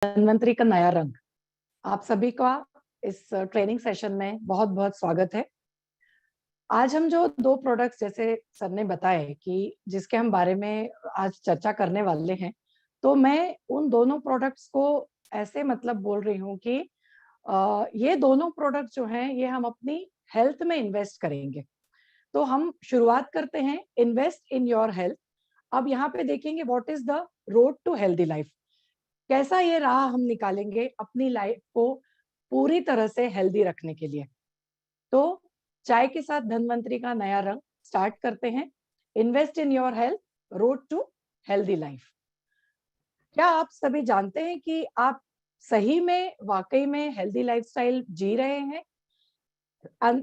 धन्वंतरी का नया रंग। आप सभी का इस ट्रेनिंग सेशन में बहुत बहुत स्वागत है। आज हम जो दो प्रोडक्ट्स जैसे सर ने बताए कि जिसके हम बारे में आज चर्चा करने वाले हैं, तो मैं उन दोनों प्रोडक्ट्स को ऐसे मतलब बोल रही हूँ कि ये दोनों प्रोडक्ट जो हैं ये हम अपनी हेल्थ में इन्वेस्ट करेंगे। तो हम शुरुआत करते हैं इन्वेस्ट इन योर हेल्थ। अब यहाँ पे देखेंगे what is the road to healthy life. कैसा ये राह हम निकालेंगे अपनी लाइफ को पूरी तरह से हेल्दी रखने के लिए। तो चाय के साथ धन्वंतरी का नया रंग स्टार्ट करते हैं। Invest in your health, road to healthy life. क्या आप सभी जानते हैं कि आप सही में वाकई में हेल्दी लाइफस्टाइल जी रहे हैं?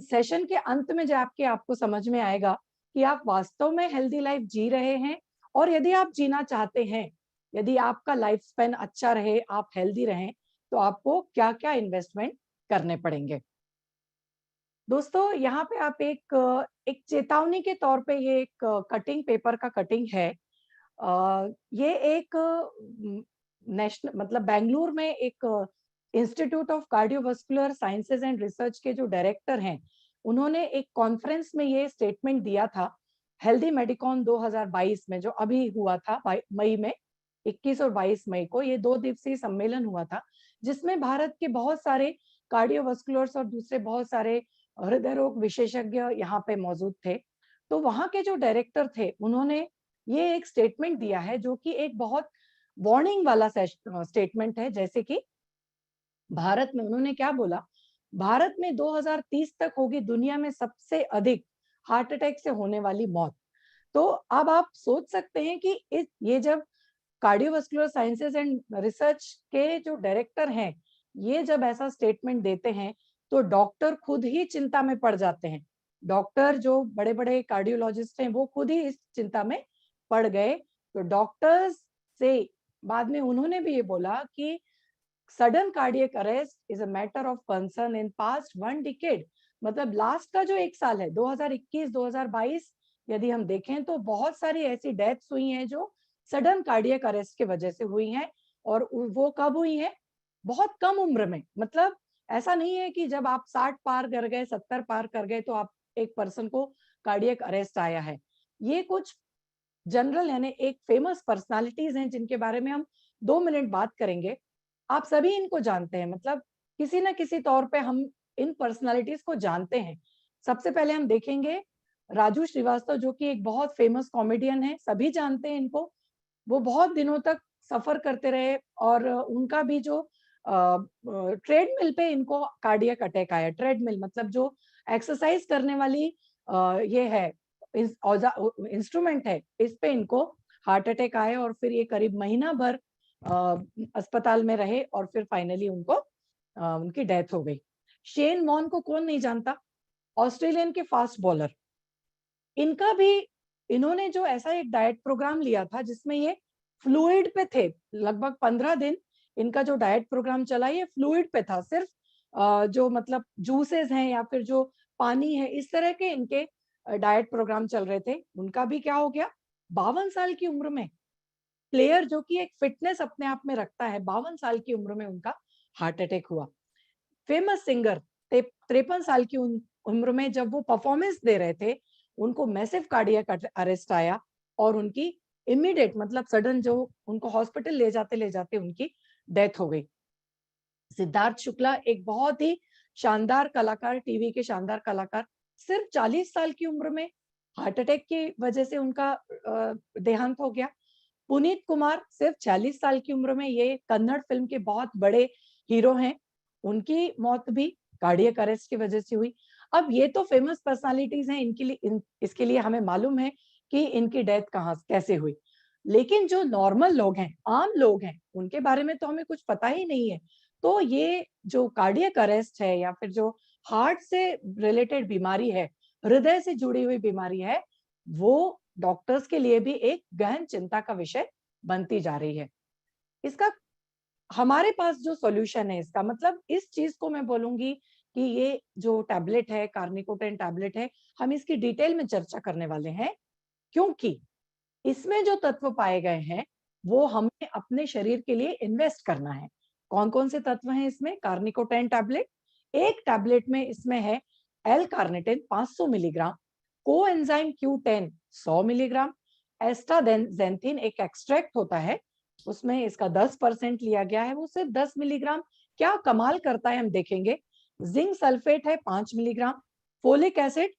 सेशन के अंत में जाके आपको समझ में आएगा कि आप वास्तव में हेल्दी लाइफ जी रहे हैं। और यदि आप जीना चाहते हैं, यदि आपका लाइफ स्पेन अच्छा रहे, आप हेल्दी रहें, तो आपको क्या क्या इन्वेस्टमेंट करने पड़ेंगे। दोस्तों, यहाँ पे आप एक चेतावनी के तौर पे ये एक कटिंग पेपर का कटिंग है। ये एक नेशनल मतलब बेंगलुरु में एक institute of cardiovascular sciences and research के जो डायरेक्टर हैं, उन्होंने एक कॉन्फ्रेंस में ये स्टेटमेंट दिया था। हेल्दी मेडिकॉन 2022 में जो अभी हुआ था मई में, 21 और 22 मई को ये 2 दिवसीय सम्मेलन हुआ था, जिसमें भारत के बहुत सारे कार्डियोवास्कुलर्स और दूसरे बहुत सारे हृदय रोग विशेषज्ञ यहाँ पे मौजूद थे। तो वहाँ के जो डायरेक्टर थे, उन्होंने ये एक स्टेटमेंट दिया है जो कि एक बहुत वार्निंग वाला स्टेटमेंट है। जैसे कि भारत में उन्होंने क्या बोला, भारत में 2030 तक होगी दुनिया में सबसे अधिक हार्ट अटैक से होने वाली मौत। तो अब आप सोच सकते हैं कि ये जब कार्डियोवास्कुलर साइंसेज एंड रिसर्च के जो डायरेक्टर हैं, ये जब ऐसा स्टेटमेंट देते हैं, तो डॉक्टर खुद ही चिंता में पड़ जाते हैं। डॉक्टर जो बड़े बड़े कार्डियोलॉजिस्ट हैं, वो खुद ही इस चिंता में पड़ गए। तो डॉक्टर्स से बाद में उन्होंने भी ये बोला कि sudden cardiac arrest is a matter of concern in past 1 decade. मतलब लास्ट का जो 1 साल है, 2021-2022, यदि हम देखें तो बहुत सारी ऐसी डेथ्स हुई हैं जो सडन कार्डियक अरेस्ट के वजह से हुई हैं। और वो कब हुई हैं? बहुत कम उम्र में। मतलब ऐसा नहीं है कि जब आप 60 पार कर गए, 70 पार कर गए, तो आप एक पर्सन को कार्डियक अरेस्ट आया है। ये कुछ जनरल यानी एक फेमस पर्सनालिटीज हैं जिनके बारे में हम 2 मिनट बात करेंगे। आप सभी इनको जानते हैं, मतलब किसी ना किसी तौर पे हम इन पर्सनालिटीज को जानते हैं। सबसे पहले हम देखेंगे राजू श्रीवास्तव, जो कि एक बहुत फेमस कॉमेडियन है, सभी जानते हैं इनको। वो बहुत दिनों तक सफर करते रहे और उनका भी जो ट्रेडमिल पे इनको कार्डियक अटैक आया। ट्रेडमिल मतलब जो एक्सरसाइज करने वाली ये है इंस्ट्रूमेंट है, इस पे इनको हार्ट अटैक आया और फिर ये करीब महीना भर अस्पताल में रहे और फिर फाइनली उनको उनकी डेथ हो गई। शेन वॉन को कौन नहीं जानता, ऑस्ट्रेलियन के फास्ट बॉलर। इनका भी इन्होंने जो ऐसा एक डाइट प्रोग्राम लिया था जिसमें ये फ्लूइड पे थे, लगभग 15 दिन इनका जो डाइट प्रोग्राम चला ये फ्लूइड पे था। सिर्फ जो मतलब जूसेस हैं या फिर जो पानी है, इस तरह के इनके डाइट प्रोग्राम चल रहे थे। उनका भी क्या हो गया, 52 साल की उम्र में, प्लेयर जो कि एक फिटनेस अपने आप में रखता है, 52 साल की उम्र में उनका हार्ट अटैक हुआ। फेमस सिंगर 53 साल की उम्र में जब वो परफॉर्मेंस दे रहे थे, उनको मैसिव कार्डियक अरेस्ट आया और उनकी इमीडिएट मतलब सडन जो उनको हॉस्पिटल ले जाते उनकी डेथ हो गई। सिद्धार्थ शुक्ला एक बहुत ही शानदार कलाकार, टीवी के शानदार कलाकार, सिर्फ 40 साल की उम्र में हार्ट अटैक की वजह से उनका देहांत हो गया। पुनीत कुमार सिर्फ 46 साल की उम्र में, ये कन्नड़ फिल्म के बहुत बड़े हीरो हैं, उनकी मौत भी कार्डियक अरेस्ट की वजह से हुई। अब ये तो फेमस पर्सनालिटीज हैं, इनके लिए इसके लिए हमें मालूम है कि इनकी डेथ कहाँ कैसे हुई। लेकिन जो नॉर्मल लोग हैं, आम लोग हैं, उनके बारे में तो हमें कुछ पता ही नहीं है। तो ये जो कार्डियक अरेस्ट है या फिर जो हार्ट से रिलेटेड बीमारी है, हृदय से जुड़ी हुई बीमारी है, वो डॉक्टर्स के लिए भी एक गहन चिंता का विषय बनती जा रही है। इसका हमारे पास जो सॉल्यूशन है, इसका मतलब इस चीज को मैं बोलूंगी कि ये जो टैबलेट है, कार्निकोटेन टैबलेट है, हम इसकी डिटेल में चर्चा करने वाले हैं, क्योंकि इसमें जो तत्व पाए गए हैं वो हमें अपने शरीर के लिए इन्वेस्ट करना है। कौन कौन से तत्व हैं इसमें? कार्निकोटेन टैबलेट, एक टैबलेट में इसमें है L carnitine 500 milligram, coenzyme Q10 100 milligram, astaxanthin एक एक्सट्रैक्ट होता है, उसमें इसका 10% लिया गया है, वो सिर्फ 10 मिलीग्राम। क्या कमाल करता है हम देखेंगे। जिंक सल्फेट है 5 मिलीग्राम, फोलिक एसिड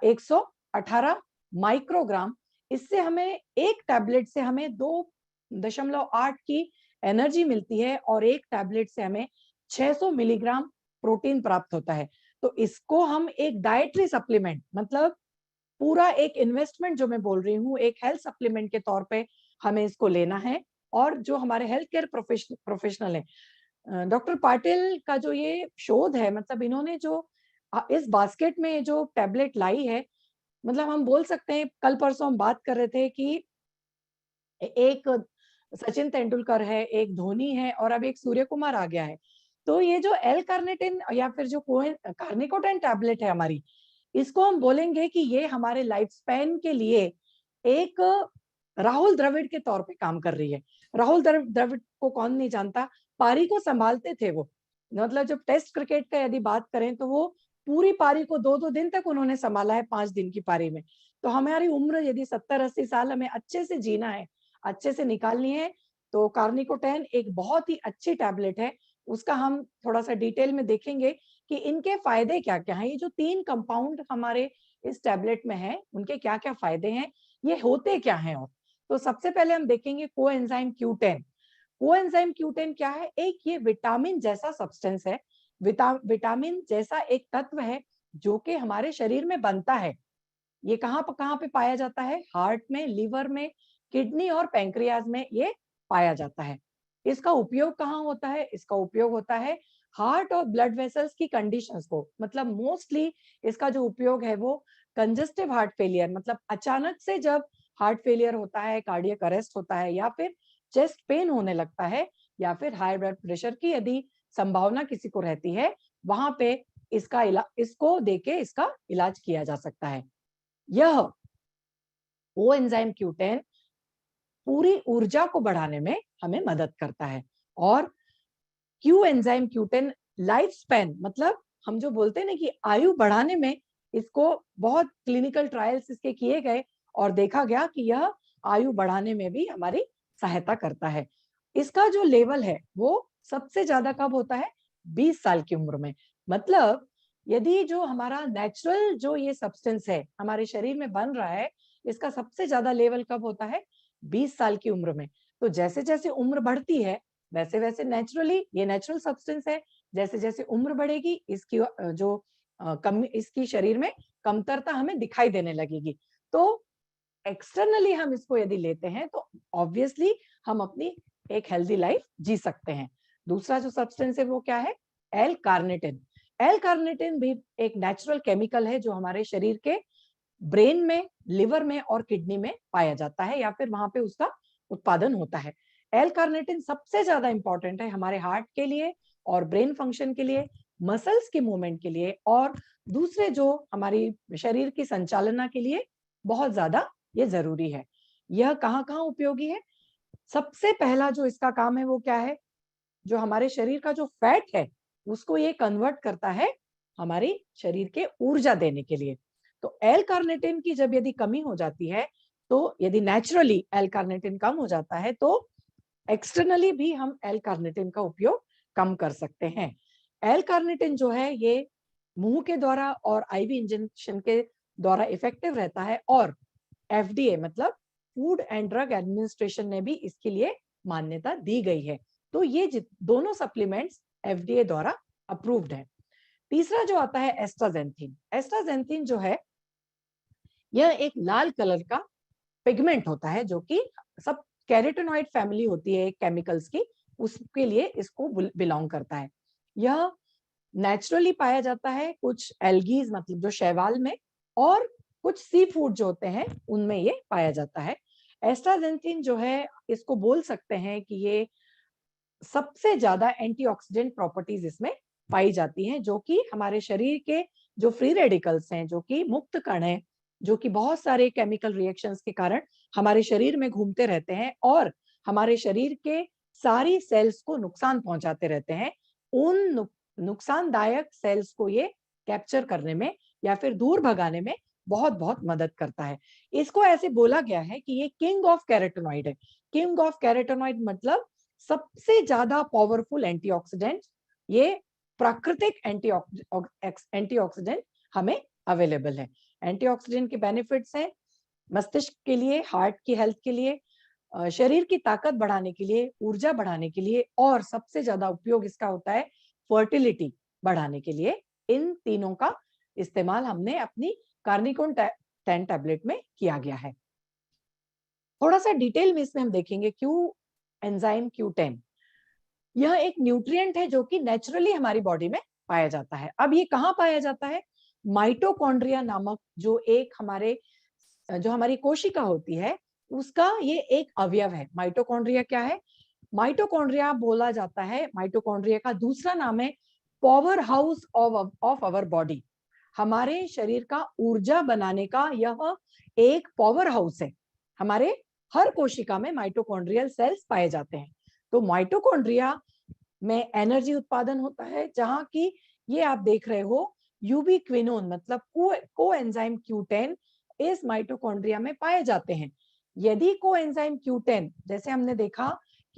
118 माइक्रोग्राम। इससे हमें एक टैबलेट से हमें 2.8 की एनर्जी मिलती है और एक टैबलेट से हमें 600 मिलीग्राम प्रोटीन प्राप्त होता है। तो इसको हम एक डाइटरी सप्लीमेंट, मतलब पूरा एक इन्वेस्टमेंट जो मैं बोल रही हूँ, एक हेल्थ सप्लीमेंट के तौर पे हमें इसको लेना है। और जो हमारे हेल्थ केयर प्रोफेशनल है, डॉक्टर पाटिल का जो ये शोध है, मतलब इन्होंने जो इस बास्केट में जो टैबलेट लाई है, मतलब हम बोल सकते हैं, कल परसों हम बात कर रहे थे कि एक सचिन तेंदुलकर है, एक धोनी है और अब एक सूर्य कुमार आ गया है। तो ये जो एल कार्निटिन या फिर जो कार्निकोटेन टैबलेट है हमारी, इसको हम बोलेंगे कि ये हमारे लाइफ स्पैन के लिए एक राहुल द्रविड़ के तौर पे काम कर रही है। राहुल द्रविड़ को कौन नहीं जानता, पारी को संभालते थे वो। मतलब जब टेस्ट क्रिकेट का यदि बात करें तो वो पूरी पारी को 2-2 दिन तक उन्होंने संभाला है, 5 दिन की पारी में। तो हमारी उम्र यदि 70-80 साल हमें अच्छे से जीना है, अच्छे से निकालनी है, तो कार्निकोटेन एक बहुत ही अच्छी टैबलेट है। उसका हम थोड़ा सा डिटेल में देखेंगे कि इनके फायदे क्या क्या हैं। ये जो 3 कंपाउंड हमारे इस टैबलेट में है, उनके क्या क्या फायदे हैं, ये होते क्या हैं। और तो सबसे पहले हम देखेंगे कोएंजाइम Q10। कोएंजाइम Q10 क्या है? एक ये विटामिन जैसा सब्सटेंस है, विटामिन जैसा एक तत्व है जो कि हमारे शरीर में बनता है। ये कहाँ पे पाया जाता है? हार्ट में, लिवर में, किडनी और पैंक्रियाज में ये पाया जाता है। इसका उपयोग कहाँ होता है? इसका उपयोग होता है हार्ट और ब्लड वेसल्स की कंडीशंस को, मतलब मोस्टली इसका जो उपयोग है वो कंजेस्टिव हार्ट फेलियर, मतलब अचानक से जब हार्ट फेलियर होता है, कार्डियक अरेस्ट होता है, या फिर चेस्ट पेन होने लगता है, या फिर हाई ब्लड प्रेशर की यदि संभावना किसी को रहती है, वहां पे इसको देके इसका इलाज किया जा सकता है। यह कोएंजाइम Q10 पूरी ऊर्जा को बढ़ाने में हमें मदद करता है। और Q enzyme Q10 life span, मतलब हम जो बोलते हैं ना कि आयु बढ़ाने में, इसको बहुत क्लिनिकल ट्रायल्स इसके किए गए और देखा गया कि यह आयु बढ़ाने में भी हमारी सहायता करता है। इसका जो लेवल है वो सबसे ज्यादा कब होता है? 20 साल की उम्र में। मतलब यदि जो हमारा नेचुरल जो ये सब्सटेंस है हमारे शरीर में बन रहा है, इसका सबसे ज्यादा लेवल कब होता है? 20 साल की उम्र में। तो जैसे जैसे उम्र बढ़ती है, वैसे वैसे नेचुरली, ये नेचुरल सब्सटेंस है, जैसे जैसे उम्र बढ़ेगी इसकी जो कम, इसकी शरीर में कमतरता हमें दिखाई देने लगेगी। तो एक्सटर्नली हम इसको यदि लेते हैं तो ऑब्वियसली हम अपनी एक हेल्दी लाइफ जी सकते हैं। दूसरा जो सब्सटेंस है वो क्या है? L carnitine. एल कार्निटिन भी एक नेचुरल केमिकल है जो हमारे शरीर के ब्रेन में, लिवर में और किडनी में पाया जाता है, या फिर वहां पे उसका उत्पादन होता है। एल कार्निटिन सबसे ज्यादा इंपॉर्टेंट है हमारे हार्ट के लिए और ब्रेन फंक्शन के लिए, मसल्स की मूवमेंट के लिए और दूसरे जो हमारी शरीर की संचालना के लिए बहुत ज्यादा ये जरूरी है। यह कहाँ कहाँ उपयोगी है? सबसे पहला जो इसका काम है वो क्या है? जो हमारे शरीर का जो फैट है उसको ये कन्वर्ट करता है हमारी शरीर के ऊर्जा देने के लिए। तो एल कार्निटिन की जब यदि कमी हो जाती है, तो यदि नेचुरली एल कार्निटिन कम हो जाता है, तो एक्सटर्नली भी हम एल कार्निटिन का उपयोग कम कर सकते हैं। एल कार्निटिन जो है ये मुंह के द्वारा और आईवी इंजेक्शन के द्वारा इफेक्टिव रहता है, और एफडीए मतलब फूड एंड ड्रग एडमिनिस्ट्रेशन ने भी इसके लिए मान्यता दी गई है। तो ये दोनों सप्लीमेंट्स एफडीए द्वारा अप्रूव्ड है। तीसरा जो आता है एस्ट्राजेंथिन। एस्ट्राजेंथिन जो है यह एक लाल कलर का पिगमेंट होता है जो कि सब कैरोटीनॉइड फैमिली होती है केमिकल्स की, उसके लिए इसको बिलोंग करता है। यह नेचुरली पाया जाता है कुछ एल्गीज, मतलब जो शैवाल में, और कुछ सी फूड जो होते हैं उनमें ये पाया जाता है। एस्ट्राजेंथिन जो है इसको बोल सकते हैं कि ये सबसे ज्यादा एंटीऑक्सीडेंट प्रॉपर्टीज इसमें पाई जाती हैं, जो कि हमारे शरीर के जो फ्री रेडिकल्स हैं, जो कि मुक्त कण हैं, जो कि बहुत सारे केमिकल रिएक्शंस के कारण हमारे शरीर में घूमते रहते हैं और हमारे शरीर के सारी सेल्स को नुकसान पहुंचाते रहते हैं। उन नुकसानदायक सेल्स को ये कैप्चर करने में या फिर दूर भगाने में बहुत बहुत मदद करता है। इसको ऐसे बोला गया है कि ये किंग ऑफ कैरोटीनॉइड है। किंग ऑफ कैरोटीनॉइड मतलब सबसे ज्यादा पावरफुल एंटीऑक्सीडेंट। ये प्राकृतिक एंटीऑक्सीडेंट हमें अवेलेबल है। एंटीऑक्सीडेंट के बेनिफिट्स हैं मस्तिष्क के लिए, हार्ट की हेल्थ के लिए, शरीर की ताकत बढ़ाने के लिए, ऊर्जा बढ़ाने के लिए, और सबसे ज्यादा उपयोग इसका होता है फर्टिलिटी बढ़ाने के लिए। इन तीनों का इस्तेमाल हमने अपनी कार्निकोन 10 टैबलेट में किया गया है। थोड़ा सा डिटेल में इसमें हम देखेंगे क्यू एंजाइम Q10। यह एक न्यूट्रिएंट है जो कि नेचुरली हमारी बॉडी में पाया जाता है। अब ये कहाँ पाया जाता है? माइटोकॉन्ड्रिया नामक जो हमारी कोशिका होती है, उसका ये एक अवयव है। माइटोकॉन्ड्रिया क्या है? माइटोकॉन्ड्रिया बोला जाता है, माइटोकॉन्ड्रिया का दूसरा नाम है power house of our body. हमारे शरीर का ऊर्जा बनाने का यह एक पावर हाउस है। हमारे हर कोशिका में माइटोकॉन्ड्रियल सेल्स पाए जाते हैं। तो माइटोकॉन्ड्रिया में एनर्जी उत्पादन होता है, जहां की ये आप देख रहे हो यूबिक्विनोन मतलब कोएंजाइम Q10 इस माइटोकॉन्ड्रिया में पाए जाते हैं। यदि कोएंजाइम Q10 जैसे हमने देखा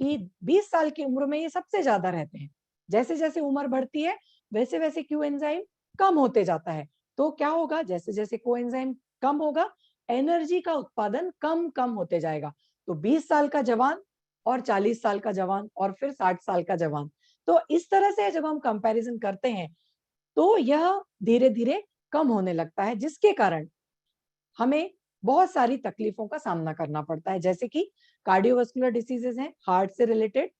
कि 20 साल की उम्र में ये सबसे ज्यादा रहते हैं, जैसे जैसे उम्र बढ़ती है वैसे वैसे क्यू एंजाइम कम होते जाता है। तो क्या होगा? जैसे जैसे कोएंजाइम कम होगा, एनर्जी का उत्पादन कम कम होते जाएगा। तो 20 साल का जवान और 40 साल का जवान और फिर 60 साल का जवान, तो इस तरह से जब हम कंपैरिजन करते हैं तो यह धीरे धीरे कम होने लगता है, जिसके कारण हमें बहुत सारी तकलीफों का सामना करना पड़ता है, जैसे कि कार्डियोवास्कुलर डिसीजेस हैं, हार्ट से रिलेटेड,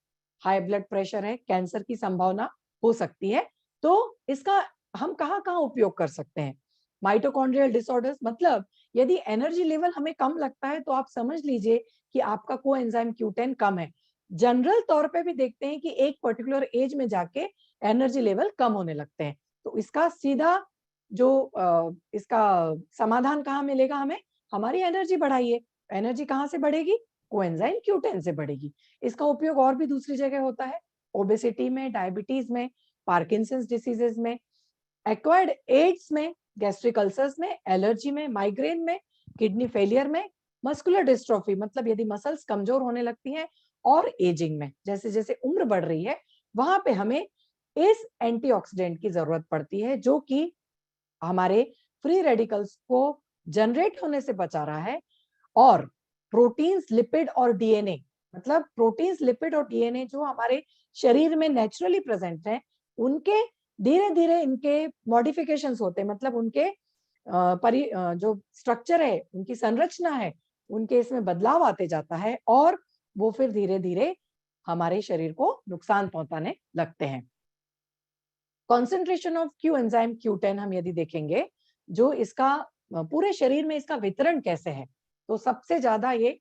हाई ब्लड प्रेशर है, कैंसर की संभावना हो सकती है। तो इसका हम कहाँ कहाँ उपयोग कर सकते हैं? माइटोकॉन्ड्रियल डिसऑर्डर्स मतलब यदि एनर्जी लेवल हमें कम लगता है तो आप समझ लीजिए कि आपका कोएंजाइम Q10 कम है। जनरल तौर पे भी देखते हैं कि एक पर्टिकुलर एज में जाके एनर्जी लेवल कम होने लगते हैं। तो इसका सीधा इसका समाधान कहाँ मिलेगा हमें? हमारी एनर्जी बढ़ाइए। एनर्जी कहाँ से बढ़ेगी? कोएंजाइम Q10 से बढ़ेगी। इसका उपयोग और भी दूसरी जगह होता है, ओबेसिटी में, डायबिटीज में, पार्किंसंस डिसीजेज में, एक्वायर्ड एड्स में, गैस्ट्रिक अल्सर्स में, एलर्जी में, माइग्रेन में, किडनी फेलियर में, मस्कुलर डिस्ट्रोफी मतलब यदि मसल्स कमजोर होने लगती हैं, और एजिंग में। जैसे जैसे उम्र बढ़ रही है वहां पे हमें इस एंटीऑक्सीडेंट की जरूरत पड़ती है, जो कि हमारे फ्री रेडिकल्स को जनरेट होने से बचा रहा है, और प्रोटीन्स, लिपिड और डीएनए मतलब प्रोटीन्स, लिपिड और डीएनए जो हमारे शरीर में नेचुरली प्रेजेंट हैं, उनके धीरे धीरे इनके मॉडिफिकेशंस होते हैं, मतलब उनके जो स्ट्रक्चर है, उनकी संरचना है, उनके इसमें बदलाव आते जाता है, और वो फिर धीरे धीरे हमारे शरीर को नुकसान पहुंचाने लगते हैं। Concentration of Q enzyme Q10 हम यदि देखेंगे, जो इसका पूरे शरीर में इसका वितरण कैसे है, तो सबसे ज्यादा ये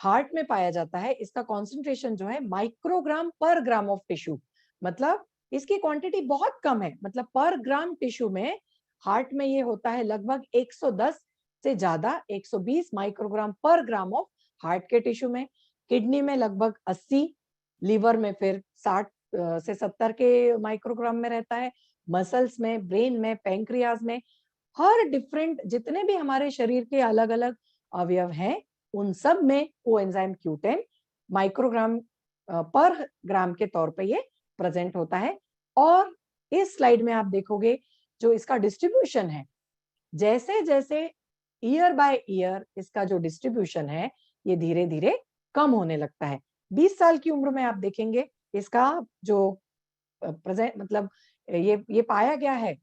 हार्ट में पाया जाता है। इसका कॉन्सेंट्रेशन जो है माइक्रोग्राम पर ग्राम ऑफ टिश्यू, मतलब इसकी क्वांटिटी बहुत कम है, मतलब पर ग्राम टिश्यू में हार्ट में ये होता है लगभग 110 से ज्यादा 120 माइक्रोग्राम पर ग्राम ऑफ हार्ट के टिश्यू में। किडनी में लगभग 80, लीवर में फिर 60 से 70 के माइक्रोग्राम में रहता है, मसल्स में, ब्रेन में, पैंक्रियाज में, हर डिफरेंट जितने भी हमारे शरीर के अलग अलग अवयव हैं, उन सब में कोएंजाइम Q10 माइक्रोग्राम पर ग्राम के तौर पे ये प्रेजेंट होता है। और इस स्लाइड में आप देखोगे जो इसका डिस्ट्रीब्यूशन है, जैसे जैसे ईयर बाय ईयर इसका जो डिस्ट्रीब्यूशन है ये धीरे धीरे कम होने लगता है। 20 साल की उम्र में आप देखेंगे इसका जो प्रेजेंट मतलब ये पाया गया है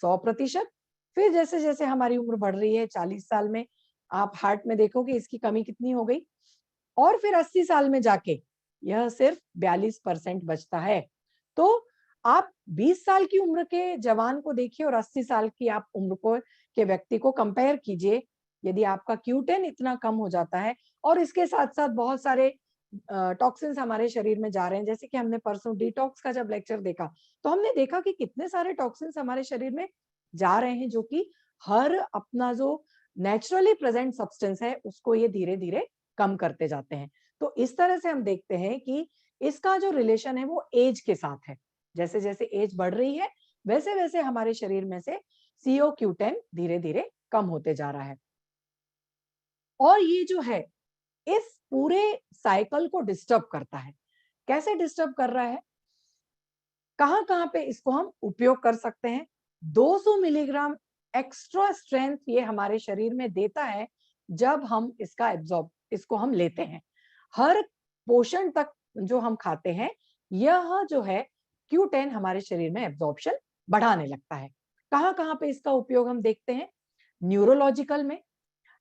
100%। फिर जैसे जैसे हमारी उम्र बढ़ रही है 40 साल में आप हार्ट में देखोगे इसकी कमी कितनी हो गई, और फिर 80 साल में जाके यह सिर्फ 42% बचता है। तो आप 20 साल की उम्र के जवान को देखिए और 80 साल की आप उम्र को के व्यक्ति को कंपेयर कीजिए, यदि आपका Q10 इतना कम हो जाता है, और इसके साथ साथ बहुत सारे टॉक्सिन्स हमारे शरीर में जा रहे हैं, जैसे कि हमने परसों डिटॉक्स का जब लेक्चर देखा तो हमने देखा कि कितने सारे टॉक्सिन्स हमारे शरीर में जा रहे हैं, जो कि हर अपना जो नेचुरली प्रेजेंट सब्सटेंस है उसको ये धीरे धीरे कम करते जाते हैं। तो इस तरह से हम देखते हैं कि इसका जो रिलेशन है वो एज के साथ है। जैसे जैसे एज बढ़ रही है वैसे वैसे हमारे शरीर में से CO-Q10 धीरे धीरे कम होते जा रहा है। और ये जो है इस पूरे साइकिल को डिस्टर्ब करता है। कैसे डिस्टर्ब कर रहा है? कहां कहां पे इसको हम उपयोग कर सकते हैं? 200 मिलीग्राम एक्स्ट्रा स्ट्रेंथ ये हमारे शरीर में देता है जब हम इसको हम लेते हैं। हर पोषण तक जो हम खाते हैं यह जो है Q10 हमारे शरीर में एब्जॉर्प्शन बढ़ाने लगता है। कहां कहां पे इसका उपयोग हम देखते हैं? न्यूरोलॉजिकल में,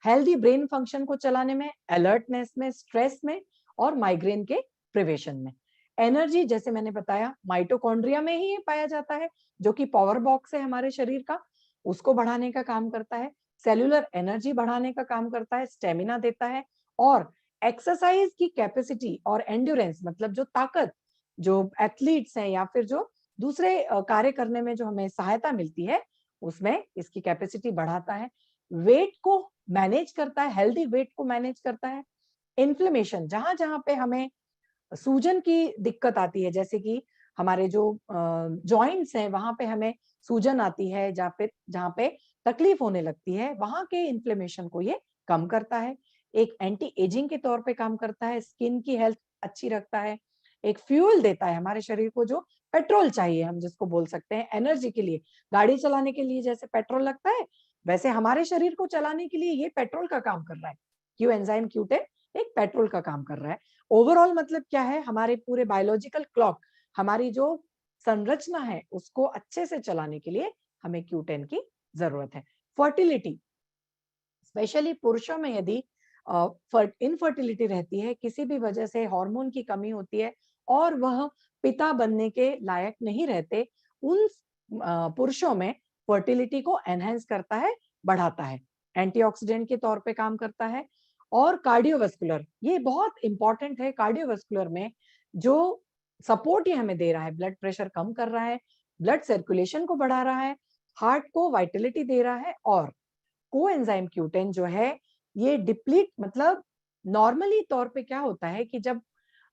हेल्दी ब्रेन फंक्शन को चलाने में, अलर्टनेस में, स्ट्रेस में और माइग्रेन के प्रिवेशन में। एनर्जी जैसे मैंने बताया माइटोकॉन्ड्रिया में ही पाया जाता है जो कि पावर बॉक्स है हमारे शरीर का, उसको बढ़ाने का काम करता है। सेल्यूलर एनर्जी बढ़ाने का काम करता है, स्टेमिना देता है। और एक्सरसाइज की कैपेसिटी और एंड्योरेंस मतलब जो ताकत जो एथलीट्स हैं या फिर जो दूसरे कार्य करने में जो हमें सहायता मिलती है उसमें इसकी कैपेसिटी बढ़ाता है। वेट को मैनेज करता है, हेल्दी वेट को मैनेज करता है। इन्फ्लेमेशन जहां जहां पे हमें सूजन की दिक्कत आती है, जैसे कि हमारे जो जॉइंट्स हैं वहां पे हमें सूजन आती है, जहां पे तकलीफ होने लगती है, वहां के इन्फ्लेमेशन को ये कम करता है। एक एंटी एजिंग के तौर पे काम करता है, स्किन की हेल्थ अच्छी रखता है। एक फ्यूल देता है हमारे शरीर को, जो पेट्रोल चाहिए हम जिसको बोल सकते हैं एनर्जी के लिए। गाड़ी चलाने के लिए जैसे पेट्रोल लगता है वैसे हमारे शरीर को चलाने के लिए ये पेट्रोल का काम कर रहा है। क्यू एंजाइम Q10 एक पेट्रोल का काम कर रहा है। ओवरऑल मतलब क्या है? हमारे पूरे बायोलॉजिकल क्लॉक, हमारी जो संरचना है उसको अच्छे से चलाने के लिए हमें Q10 की जरूरत है। फर्टिलिटी, स्पेशली पुरुषों में यदि इनफर्टिलिटी रहती है, किसी भी वजह से हार्मोन की कमी होती है और वह पिता बनने के लायक नहीं रहते, उन पुरुषों में फर्टिलिटी को एनहेंस करता है, बढ़ाता है। एंटीऑक्सीडेंट के तौर पे काम करता है। और कार्डियोवास्कुलर, ये बहुत इंपॉर्टेंट है। कार्डियोवास्कुलर में जो सपोर्ट ये हमें दे रहा है, ब्लड प्रेशर कम कर रहा है, ब्लड सर्कुलेशन को बढ़ा रहा है, हार्ट को वाइटलिटी दे रहा है। और कोएंजाइम Q10 जो है ये डिप्लीट मतलब नॉर्मली तौर पे क्या होता है कि जब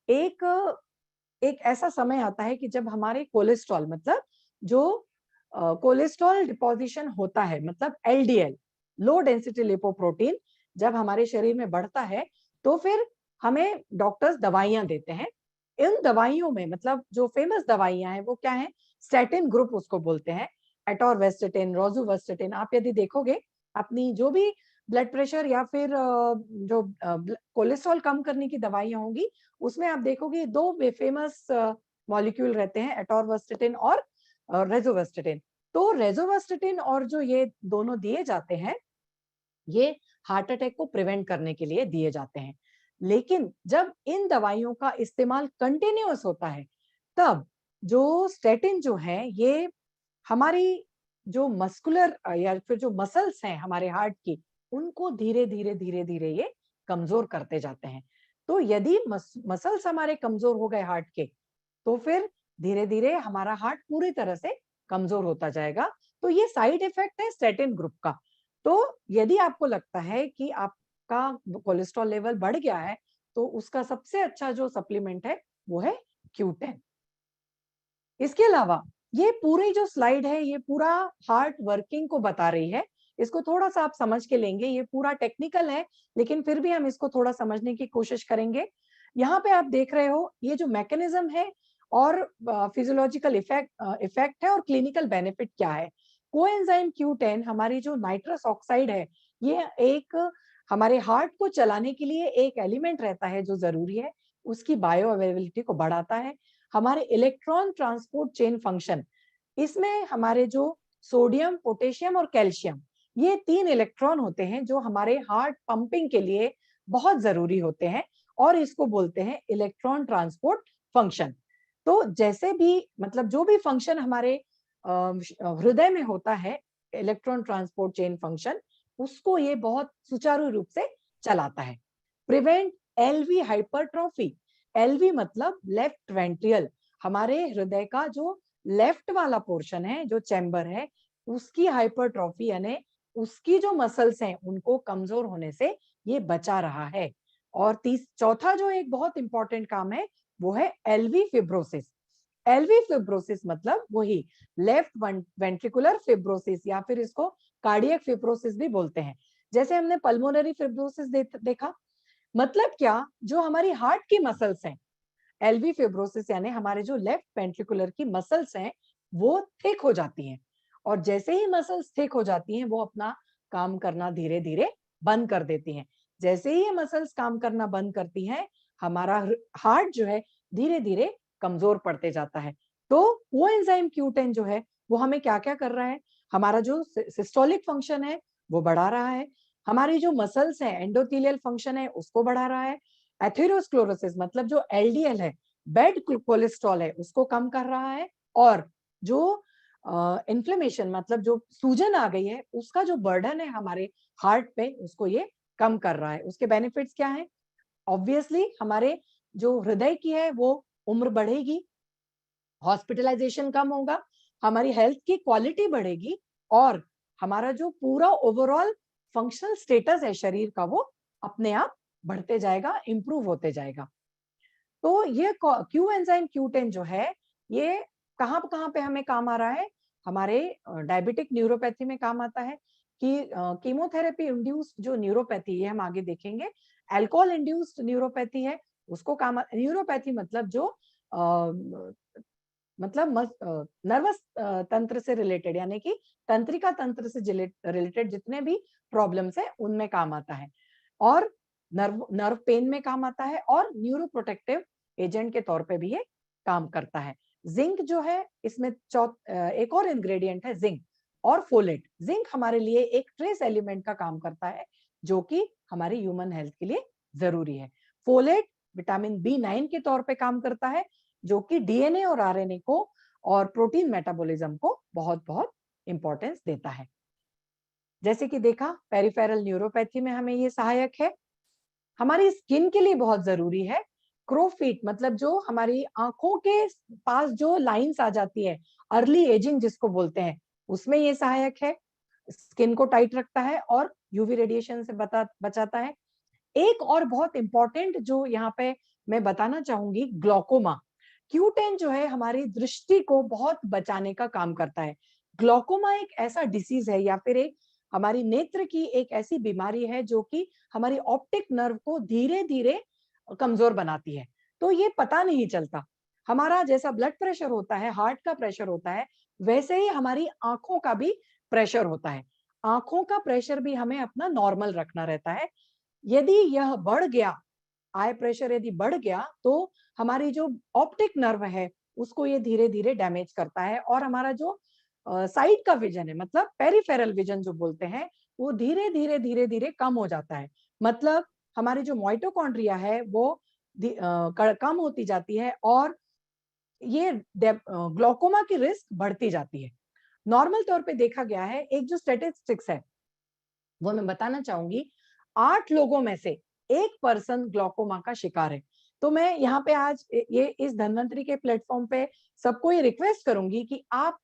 एक एक ऐसा समय आता है कि जब हमारे कोलेस्ट्रॉल मतलब जो कोलेस्ट्रॉल डिपोजिशन होता है मतलब LDL, लो डेंसिटी लिपोप्रोटीन, जब हमारे शरीर में बढ़ता है तो फिर हमें डॉक्टर्स दवाइयां देते हैं। इन दवाइयों में मतलब जो फेमस दवाइयां हैं वो क्या है? स्टैटिन ग्रुप उसको बोलते हैं। एटोरवेस्टेटिन, रोजुवेस्टेटिन, आप यदि देखोगे अपनी जो भी ब्लड प्रेशर या फिर जो कोलेस्ट्रॉल कम करने की दवाइयां होंगी उसमें आप देखोगे दो फेमस मॉलिक्यूल रहते हैं, एटोरवेस्टेटिन और रेजोवेस्टेटिन। तो रेजोवेस्टेटिन और जो ये दोनों दिए जाते हैं ये हार्ट अटैक को प्रिवेंट करने के लिए दिए जाते हैं। लेकिन जब इन दवाइयों का इस्तेमाल कंटिन्यूअस होता है तब जो स्टेटिन जो है ये हमारी जो मस्कुलर या फिर जो मसल्स हैं हमारे हार्ट की उनको धीरे धीरे ये कमजोर करते जाते हैं। तो यदि मसल्स हमारे कमजोर हो गए हार्ट के तो फिर धीरे धीरे हमारा हार्ट पूरी तरह से कमजोर होता जाएगा। तो ये साइड इफेक्ट है स्टेटिन ग्रुप का। तो यदि आपको लगता है कि आपका कोलेस्ट्रॉल लेवल बढ़ गया है तो उसका सबसे अच्छा जो सप्लीमेंट है वो है Q10। इसके अलावा ये पूरी जो स्लाइड है ये पूरा हार्ट वर्किंग को बता रही है। इसको थोड़ा सा आप समझ के लेंगे, ये पूरा टेक्निकल है लेकिन फिर भी हम इसको थोड़ा समझने की कोशिश करेंगे। यहाँ पे आप देख रहे हो ये जो मैकेनिज्म है और फिजियोलॉजिकल इफेक्ट है और क्लिनिकल बेनिफिट क्या है। कोएंजाइम Q10 हमारी जो नाइट्रस ऑक्साइड है ये एक हमारे हार्ट को चलाने के लिए एक एलिमेंट रहता है जो जरूरी है, उसकी बायो अवेलेबिलिटी को बढ़ाता है। हमारे इलेक्ट्रॉन ट्रांसपोर्ट चेन फंक्शन, इसमें हमारे जो सोडियम, पोटेशियम और कैल्शियम, ये 3 इलेक्ट्रॉन होते हैं जो हमारे हार्ट पंपिंग के लिए बहुत जरूरी होते हैं और इसको बोलते हैं इलेक्ट्रॉन ट्रांसपोर्ट फंक्शन। तो जैसे भी मतलब जो भी फंक्शन हमारे हृदय में होता है, इलेक्ट्रॉन ट्रांसपोर्ट चेन फंक्शन, उसको ये बहुत सुचारू रूप से चलाता है। प्रिवेंट एलवी हाइपरट्रॉफी, एलवी मतलब लेफ्ट वेंट्रियल, हमारे हृदय का जो लेफ्ट वाला पोर्शन है, जो चैम्बर है, उसकी हाइपरट्रॉफी यानी उसकी जो मसल्स हैं उनको कमजोर होने से ये बचा रहा है। और चौथा जो एक बहुत इंपॉर्टेंट काम है वो है एलवी फिब्रोसिस। एलवी फिब्रोसिस मतलब वही लेफ्ट वेंट्रिकुलर फिब्रोसिस या फिर इसको कार्डियक फिब्रोसिस भी बोलते हैं। जैसे हमने पल्मोनरी फिब्रोसिस देखा, मतलब क्या, जो हमारी हार्ट की मसल्स हैं, एलवी फिब्रोसिस यानी हमारे जो लेफ्ट वेंट्रिकुलर की मसल्स हैं वो थिक हो जाती हैं, और जैसे ही मसल्स थिक हो जाती हैं वो अपना काम करना धीरे धीरे बंद कर देती हैं। जैसे ही ये मसल्स काम करना बंद करती हैं, हमारा हार्ट जो है धीरे धीरे कमजोर पड़ते जाता है। तो वो एंजाइम Q10 जो है वो हमें क्या क्या कर रहा है, हमारा जो सिस्टोलिक फंक्शन है वो बढ़ा रहा है, हमारी जो मसल्स है एंडोथेलियल फंक्शन है उसको बढ़ा रहा है, एथेरोस्क्लेरोसिस मतलब जो एलडीएल है, बैड कोलेस्ट्रॉल है, उसको कम कर रहा है, और जो इन्फ्लेमेशन मतलब जो सूजन आ गई है उसका जो बर्डन है हमारे हार्ट पे उसको ये कम कर रहा है। उसके बेनिफिट्स क्या हैं? ऑब्वियसली हमारे जो हृदय की है वो उम्र बढ़ेगी, हॉस्पिटलाइजेशन कम होगा, हमारी हेल्थ की क्वालिटी बढ़ेगी, और हमारा जो पूरा ओवरऑल फंक्शनल स्टेटस है शरीर का वो अपने आप बढ़ते जाएगा, इंप्रूव होते जाएगा। तो ये क्यू एंजाइम Q10 जो है ये कहाँ कहाँ पे हमें काम आ रहा है? हमारे डायबिटिक न्यूरोपैथी में काम आता है कि कीमोथेरेपी इंड्यूस्ड जो न्यूरोपैथी है हम आगे देखेंगे, अल्कोहल इंड्यूस्ड न्यूरोपैथी है उसको काम, न्यूरोपैथी मतलब जो मतलब नर्वस तंत्र से रिलेटेड यानी कि तंत्रिका तंत्र से रिलेटेड जितने भी प्रॉब्लम्स है उनमें काम आता है, और नर्व नर्व पेन में काम आता है, और न्यूरो प्रोटेक्टिव एजेंट के तौर पे भी ये काम करता है। जिंक जो है इसमें एक और इंग्रेडिएंट है जिंक और फोलेट। जिंक हमारे लिए एक ट्रेस एलिमेंट का काम करता है जो कि हमारी ह्यूमन हेल्थ के लिए जरूरी है। फोलेट विटामिन B9 के तौर पे काम करता है जो कि डीएनए और आरएनए को और प्रोटीन मेटाबॉलिज्म को बहुत बहुत इंपॉर्टेंस देता है। जैसे कि देखा पेरिफेरल न्यूरोपैथी में हमें ये सहायक है, हमारी स्किन के लिए बहुत जरूरी है। क्रोफिट मतलब जो हमारी आंखों के पास जो लाइंस आ जाती है, अर्ली एजिंग जिसको बोलते हैं, उसमें ये सहायक है, स्किन को टाइट रखता है और यूवी रेडिएशन से बचाता है। एक और बहुत इंपॉर्टेंट जो यहाँ पे मैं बताना चाहूंगी, ग्लोकोमा। Q10 जो है हमारी दृष्टि को बहुत बचाने का काम करता है। ग्लोकोमा एक ऐसा डिसीज है या फिर एक हमारी नेत्र की एक ऐसी बीमारी है जो कि हमारी ऑप्टिक नर्व को धीरे धीरे कमजोर बनाती है। तो ये पता नहीं चलता, हमारा जैसा ब्लड प्रेशर होता है, हार्ट का प्रेशर होता है, वैसे ही हमारी आंखों का भी प्रेशर होता है। आंखों का प्रेशर भी हमें अपना नॉर्मल रखना रहता है। यदि यह बढ़ गया, आई प्रेशर यदि बढ़ गया, तो हमारी जो ऑप्टिक नर्व है उसको ये धीरे धीरे डैमेज करता है, और हमारा जो साइड का विजन है मतलब पेरिफेरल विजन जो बोलते हैं वो धीरे धीरे धीरे धीरे कम हो जाता है। मतलब हमारी जो माइटोकॉन्ड्रिया है वो कम होती जाती है, और ये ग्लोकोमा की रिस्क बढ़ती जाती है। नॉर्मल तौर पे देखा गया है, एक जो स्टेटिस्टिक्स है वो मैं बताना चाहूंगी, 8 लोगों में से 1% ग्लोकोमा का शिकार है। तो मैं यहाँ पे आज ये इस धन्वंतरी के प्लेटफॉर्म पे सबको ये रिक्वेस्ट करूंगी कि आप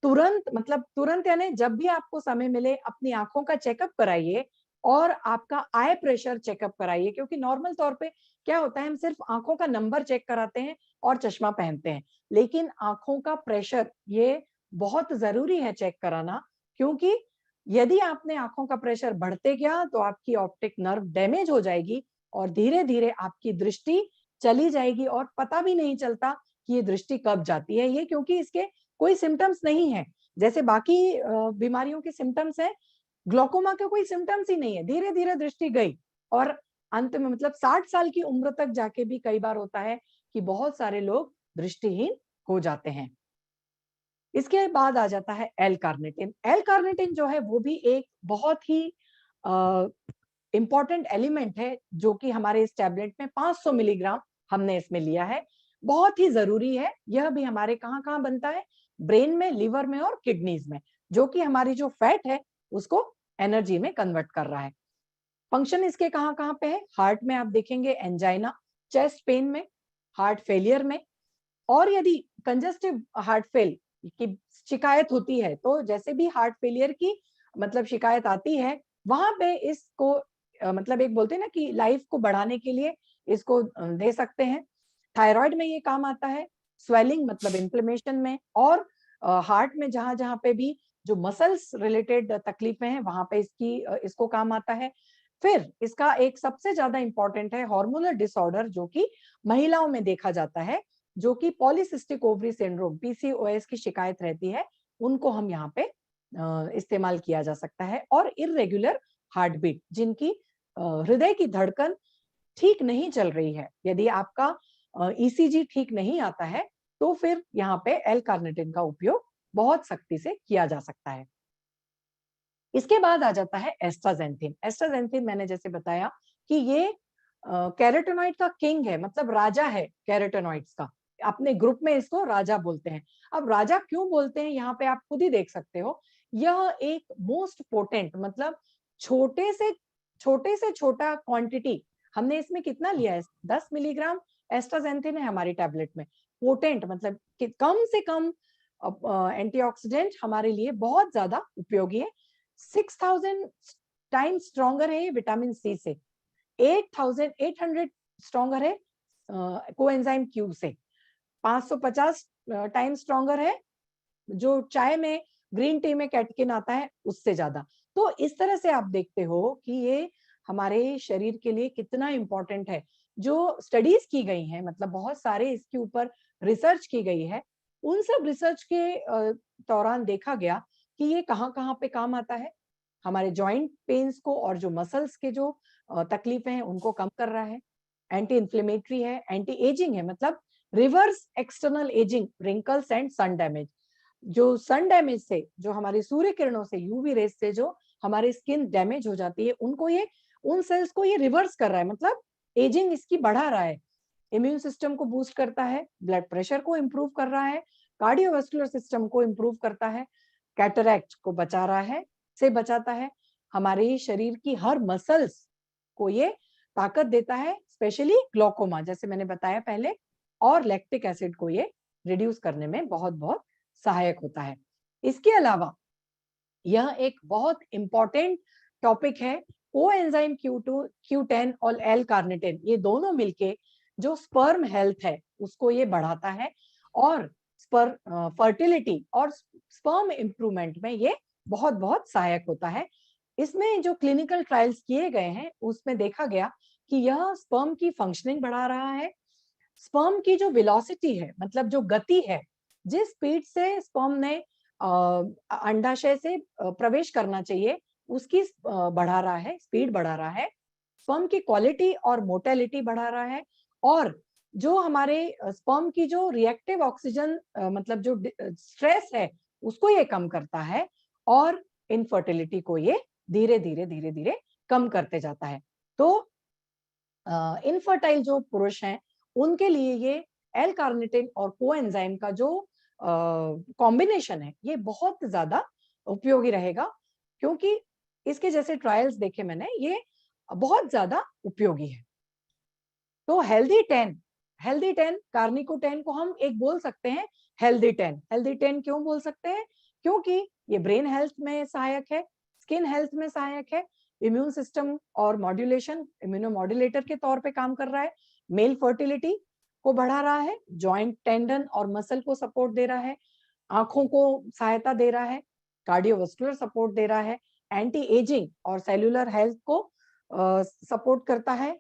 तुरंत मतलब तुरंत यानी जब भी आपको समय मिले अपनी आंखों का चेकअप कराइए, और आपका आई प्रेशर चेकअप कराइए, क्योंकि नॉर्मल तौर पे क्या होता है हम सिर्फ आंखों का नंबर चेक कराते हैं और चश्मा पहनते हैं, लेकिन आंखों का प्रेशर ये बहुत जरूरी है चेक कराना, क्योंकि यदि आपने आंखों का प्रेशर बढ़ते गया तो आपकी ऑप्टिक नर्व डैमेज हो जाएगी और धीरे धीरे आपकी दृष्टि चली जाएगी, और पता भी नहीं चलता कि ये दृष्टि कब जाती है। ये क्योंकि इसके कोई सिम्टम्स नहीं है, जैसे बाकी बीमारियों के सिम्टम्स है, ग्लोकोमा के कोई सिम्टम्स ही नहीं है, धीरे धीरे दृष्टि गई, और अंत में मतलब 60 साल की उम्र तक जाके भी कई बार होता है कि बहुत सारे लोग दृष्टिहीन हो जाते हैं। इसके बाद आ जाता है एल कार्निटिन। एल कार्निटिन जो है वो भी एक बहुत ही इंपॉर्टेंट एलिमेंट है जो कि हमारे इस टैबलेट में 500 मिलीग्राम हमने इसमें लिया है, बहुत ही जरूरी है। यह भी हमारे कहाँ कहाँ बनता है, ब्रेन में, लिवर में और किडनीज में, जो कि हमारी जो फैट है उसको एनर्जी में कन्वर्ट कर रहा है। फंक्शन इसके कहाँ कहाँ पे है, हार्ट में आप देखेंगे एंजाइना, चेस्ट पेन में, हार्ट फेलियर में, और यदि कंजस्टिव हार्ट फेल की शिकायत होती है तो जैसे भी हार्ट फेलियर की मतलब शिकायत आती है वहां पे इसको मतलब एक बोलते हैं ना कि लाइफ को बढ़ाने के लिए इसको दे सकते हैं। थायराइड में ये काम आता है, स्वेलिंग मतलब इन्फ्लेमेशन में, और हार्ट में जहां जहां पे भी जो मसल्स रिलेटेड तकलीफें हैं वहां पे इसको काम आता है। फिर इसका एक सबसे ज्यादा इंपॉर्टेंट है हार्मोनल डिसऑर्डर, जो कि महिलाओं में देखा जाता है, जो कि पॉलीसिस्टिक ओवरी सिंड्रोम, पीसीओएस की शिकायत रहती है, उनको हम यहाँ पे इस्तेमाल किया जा सकता है। और इरेगुलर हार्ट बीट, जिनकी हृदय की धड़कन ठीक नहीं चल रही है, यदि आपका ईसीजी ठीक नहीं आता है, तो फिर यहाँ पे एल कार्निटिन का उपयोग बहुत सख्ती से किया जा सकता है। इसके बाद आ जाता है एस्ट्राजेंथिन। एस्ट्राजेंथिन मैंने जैसे बताया कि ये कैरोटेनॉइड का किंग है, मतलब राजा है कैरोटेनॉइड्स का। अपने ग्रुप में इसको राजा बोलते हैं। अब राजा क्यों बोलते हैं, यहाँ पे आप खुद ही देख सकते हो। यह एक मोस्ट पोटेंट, मतलब छोटे से छोटा क्वांटिटी, हमने इसमें कितना लिया है, 10 मिलीग्राम एस्ट्राजेंथिन है हमारी टैबलेट में। पोटेंट मतलब कि कम से कम एंटीऑक्सीडेंट हमारे लिए बहुत ज्यादा उपयोगी है। 6000 टाइम्स स्ट्रॉन्गर है ये विटामिन सी से, 8800 स्ट्रॉन्गर है कोएंजाइम क्यू से, 550 टाइम्स स्ट्रॉन्गर है जो चाय में, ग्रीन टी में कैटकिन आता है उससे ज्यादा। तो इस तरह से आप देखते हो कि ये हमारे शरीर के लिए कितना इंपॉर्टेंट है। जो स्टडीज की गई हैं, मतलब बहुत सारे इसके ऊपर रिसर्च की गई है, उन सब रिसर्च के दौरान देखा गया कि ये कहाँ कहाँ पे काम आता है। हमारे जॉइंट पेन्स को और जो मसल्स के जो तकलीफें हैं उनको कम कर रहा है, एंटी इन्फ्लेमेटरी है, एंटी एजिंग है, मतलब reverse external ageing, wrinkles and sun damage. जो सन डैमेज से, जो हमारी सूर्य किरणों से, यूवी रेस से जो हमारी स्किन डैमेज हो जाती है, उनको ये, उन सेल्स को ये रिवर्स कर रहा है, मतलब एजिंग इसकी बढ़ा रहा है। इम्यून सिस्टम को बूस्ट करता है, ब्लड प्रेशर को इंप्रूव कर रहा है, कार्डियोवास्कुलर सिस्टम को इंप्रूव करता है, कैटरैक्ट को बचा रहा है, से बचाता है, हमारे शरीर की हर मसल्स को ये ताकत देता है, स्पेशली ग्लोकोमा जैसे मैंने बताया पहले, और लैक्टिक एसिड को ये रिड्यूस करने में बहुत बहुत सहायक होता है। इसके अलावा यह एक बहुत इंपॉर्टेंट टॉपिक है, कोएंजाइम Q2, Q10 और एल कार्निटिन, ये दोनों मिलके जो स्पर्म हेल्थ है उसको ये बढ़ाता है, और फर्टिलिटी और स्पर्म इंप्रूवमेंट में ये बहुत बहुत सहायक होता है। इसमें जो क्लिनिकल ट्रायल्स किए गए हैं उसमें देखा गया कि यह स्पर्म की फंक्शनिंग बढ़ा रहा है, स्पर्म की जो वेलोसिटी है, मतलब जो गति है, जिस स्पीड से स्पर्म ने अंडाशय से प्रवेश करना चाहिए, उसकी बढ़ा रहा है, स्पीड बढ़ा रहा है, स्पर्म की क्वालिटी और मोटेलिटी बढ़ा रहा है, और जो हमारे स्पर्म की जो रिएक्टिव ऑक्सीजन मतलब जो स्ट्रेस है उसको ये कम करता है, और इनफर्टिलिटी को ये धीरे धीरे धीरे धीरे कम करते जाता है। तो इनफर्टाइल जो पुरुष हैं उनके लिए ये एल कार्निटिन और कोएंजाइम का जो कॉम्बिनेशन है ये बहुत ज्यादा उपयोगी रहेगा, क्योंकि इसके जैसे ट्रायल्स देखे मैंने, ये बहुत ज्यादा उपयोगी है। तो हेल्दी 10 कार्निको 10 को हम एक बोल सकते हैं हेल्दी 10। हेल्दी 10 क्यों बोल सकते हैं, क्योंकि ये ब्रेन हेल्थ में सहायक है, स्किन हेल्थ में सहायक है, इम्यून सिस्टम और मॉड्यूलेशन, इम्यूनो मॉड्यूलेटर के तौर पे काम कर रहा है, मेल फर्टिलिटी को बढ़ा रहा है, जॉइंट टेंडन और मसल को सपोर्ट दे रहा है, आंखों को सहायता दे रहा है, कार्डियोवास्कुलर सपोर्ट दे रहा है, एंटी एजिंग और सेल्यूलर हेल्थ को सपोर्ट करता है,